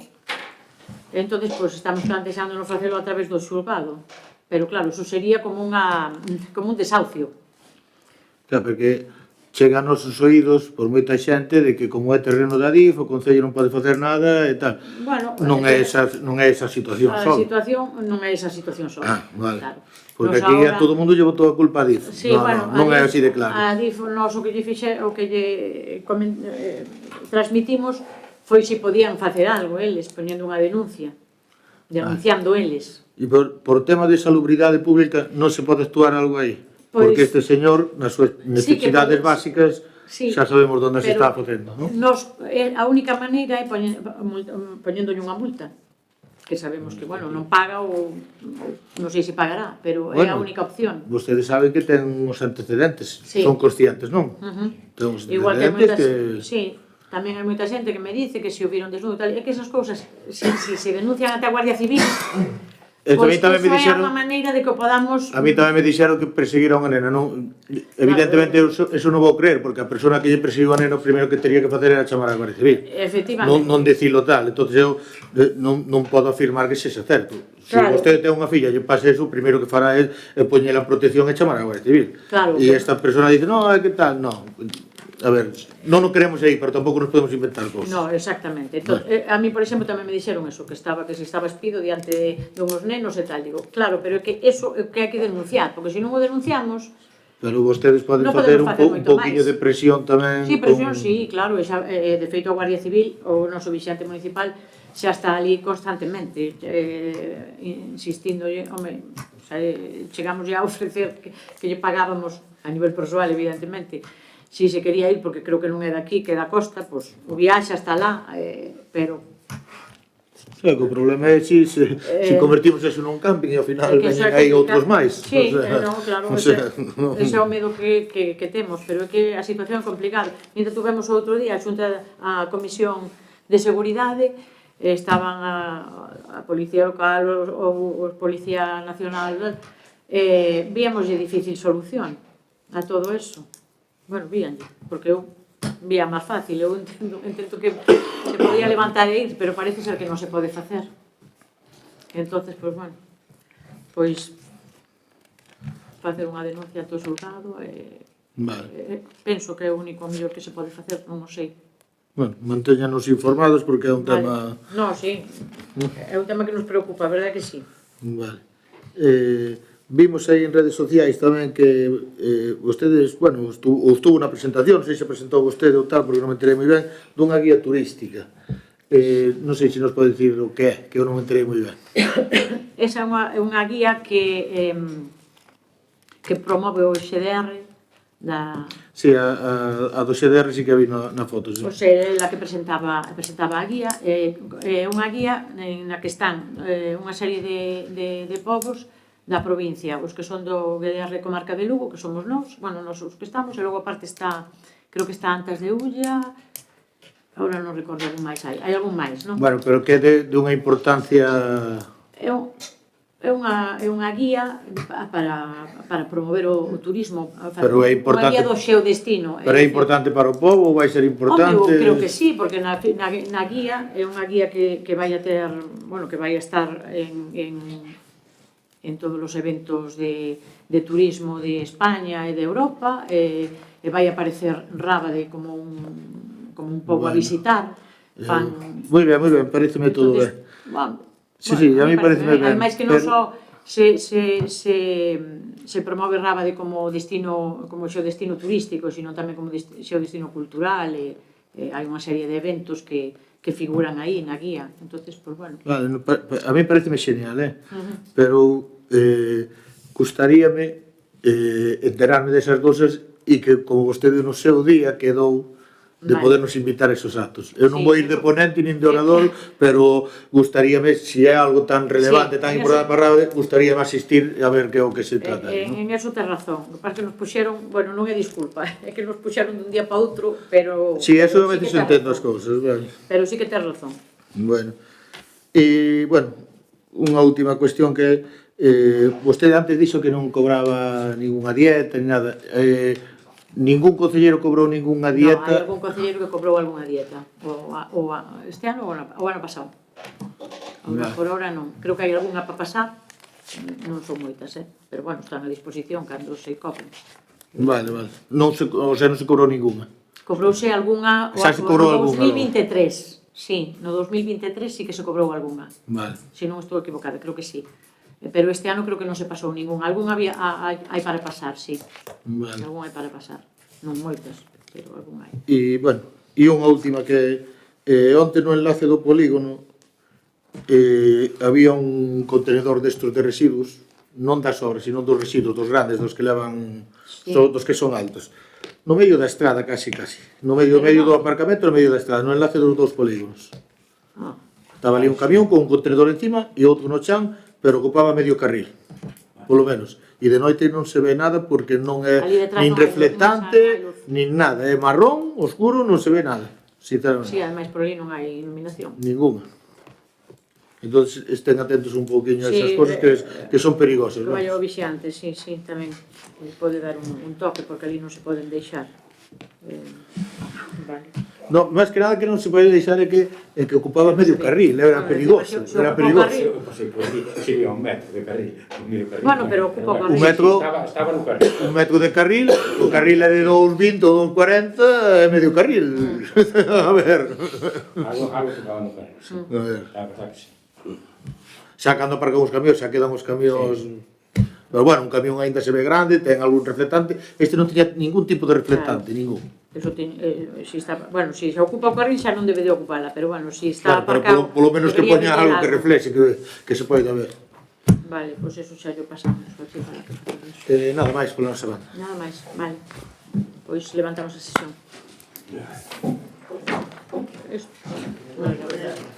Entón, pois, estamos plantexando non facelo a través do xulgado. Pero, claro, iso sería como un desahucio. Claro, porque chega a nosos oídos por moita xente de que como é terreno da DIF, o Concello non pode facer nada e tal. Non é esa situación só. A situación non é esa situación só. Vale. Porque aquí a todo mundo lle botou a culpa a DIF. Non é así de claro. A DIF, o que lle transmitimos foi se podían facer algo eles, poñendo unha denuncia, denunciando eles. E por tema de salubridade pública non se pode actuar algo aí? Porque este señor, nas súas necesidades básicas, xa sabemos onde se está facendo, non? A única maneira é poñéndolle unha multa, que sabemos que, non paga ou non sei se pagará, pero é a única opción. Vostedes saben que ten uns antecedentes, son conscientes, non? Ten uns antecedentes que... Sí, tamén hai moita xente que me dice que se o viron desnudo e tal, é que esas cousas, se denuncian ante a Guardia Civil, Pois tamén me iso é dixeron, unha maneira de que o podamos... a mí tamén me dixeron que perseguira a unha nena, non, evidentemente eso non vou creer, porque a persona que lle perseguiu a nena o primeiro que teria que facer era chamar a Guardia Civil. Efectivamente. Non dicilo tal, entonces eu non podo afirmar que sexa certo. Se Claro. vostede ten unha filla e lle pase eso, o primeiro que fará é poñela en protección e chamar a Guardia Civil. Claro. E esta persona dice, no, que tal, no. A ver, non o queremos aí, pero tampouco nos podemos inventar cosas. No, exactamente. Entón, a mí, por exemplo, tamén me dixeron eso, que se estaba espido diante de uns nenos e tal. Digo, claro, pero é que eso é o que hai que denunciar, porque se non o denunciamos... Pero vostedes poden Non facer podemos un facer moito pouquiño máis. de presión tamén. Sí, presión, sí, claro. De feito, a Guardia Civil, o noso vixante municipal, xa está ali constantemente, insistindolle, home, chegamos a ofrecer que lle pagábamos a nivel persoal, evidentemente, si se quería ir, porque creo que non é daqui, que é da costa, pois o viaxe hasta lá, pero... Sí, que o problema é se convertimos eso nun camping e ao final veñen aí outros máis. Sí, claro, ese é o medo que temos, pero é que a situación é complicada. Mientras tuvemos outro día a Comisión de Seguridade, estaban a Policía Local, os Policía Nacional, víamos de difícil solución a todo eso. Bueno, víanlle, porque eu vía máis fácil, eu entendo que se podía levantar e ir, pero parece ser que non se pode facer. Entonces, pois, bueno, pois facer unha denuncia ao xulgado penso que é o único mellor que se pode facer, non o sei. Bueno, mantéñanos informados porque é un tema... No, sí, é un tema que nos preocupa, a verdade que sí. Vale. Vimos aí en redes sociais tamén que vostedes, bueno, estuvo na presentación, non sei se presentou vostede ou tal, porque non me enterei moi ben, dunha guía turística. Non sei se nos pode dicir o que é, que eu non me enterei moi ben. Esa é unha guía que promove o XDR da... Si, a do XDR sí que a vi na foto, sí. Pois é a que presentaba a guía, é unha guía na que están unha serie de povos da provincia, os que son do GDR Comarca de Lugo, que somos nós, bueno, nós os que estamos, e logo aparte está, creo que está Antas de Ulla, agora non recordo algún máis, hai algún máis, non? Bueno, pero que é de unha importancia... É unha guía para promover o turismo, Pero é importante, unha guía do xeodestino. Pero é importante para o povo, vai ser importante... Home, eu creo que sí, porque na guía é unha guía que vai a ter, bueno, que vai a estar en todos os eventos de turismo de España e de Europa, e vai aparecer Rábade como un pobo a visitar. Moi ben, pareceme todo ben. Sí, a mí parece ben. Ademais que non só se promove Rábade como xeodestino turístico, sino tamén como xeodestino cultural, e hai unha serie de eventos que figuran aí na guía. Entonces, pues bueno. A mí pareceme genial, pero gustaríame enterarme desas cousas e que, como vostede no seu día quedou de podernos invitar a esos actos. Eu non vou ir de ponente nin de orador, pero gustaríame, se é algo tan relevante, tan importante para Rábade, gustaríame asistir a ver que é o que se trata. En eso ten razón. O que pasa que nos puxeron, bueno, non é disculpa, é que nos puxeron dun día para outro, pero... Si, eso a veces entendo as cousas, vale. Pero sí que ten razón. Bueno, e, bueno, unha última cuestión que vostede antes dixo que non cobraba ninguna dieta, ni nada. Ningún concelleiro cobrou ninguna dieta? Non, hai algún concelleiro que cobrou algunha dieta. Este ano ou o ano pasado. Por ahora non. Creo que hai algunha para pasar. Non son moitas, pero bueno, están a disposición cando se cobren. Vale. O sea, non se cobrou ninguna. Cobrouse algunha no 2023. Sí, no 2023 sí que se cobrou algunha. Vale. Se non estou equivocada, creo que sí. Pero este ano creo que non se pasou ningún. Algún hai para pasar, sí. Vale. Algún hai para pasar. Non moitas, pero algún hai. E, bueno, e unha última que onte no enlace do polígono había un contenedor destos de residuos, non das obras, sino dos residuos, dos grandes, dos que levan, dos que son altos. No medio da estrada, casi. No medio do aparcamento, no medio da estrada, no enlace dos dous polígonos. Estaba ali un camión con un contenedor encima e outro no chan, pero ocupaba medio carril, polo menos. E de noite non se ve nada porque non é nin reflectante, nin nada. É marrón, oscuro, non se ve nada, sinceramente. Si, ademais por ali non hai iluminación. Ninguna. Entón, estén atentos un pouquiño a esas Sí, cosas que son perigosas, Que non? vaya o vixante, sí, tamén pode dar un toque, porque ali non se poden deixar. Vale. No, máis que nada que non se pode deixar é que ocupaba medio carril, era perigoso, se era ocupa o perigoso. carril. Eu pasei por aquí, sería un metro de carril, medio carril. Bueno, pero ocupa o carril. Un metro- Estaba no carril. Un metro de carril, o carril é de 2,20 ou 2,40, é medio carril. A ver. Algo tocaba no carril, sí. A ver. A verdad que sí. Xa cando aparcan os camións, xa quedan os camións... Pero bueno, un camión aínda se ve grande, ten algún reflectante. Este non tiña ningún tipo de reflectante, ningún. Eso si está, bueno, si se ocupa o carril xa non debe de ocupala, pero bueno, si está Claro, pero aparcado... polo menos que debería poña de ter algo que reflexe, que se poida ver. Vale, pois eso xa yo pasamos aquí para que facemos. Nada máis pola nosa banda. Nada máis, vale. Pois levantamos a sesión. Isto. Vale,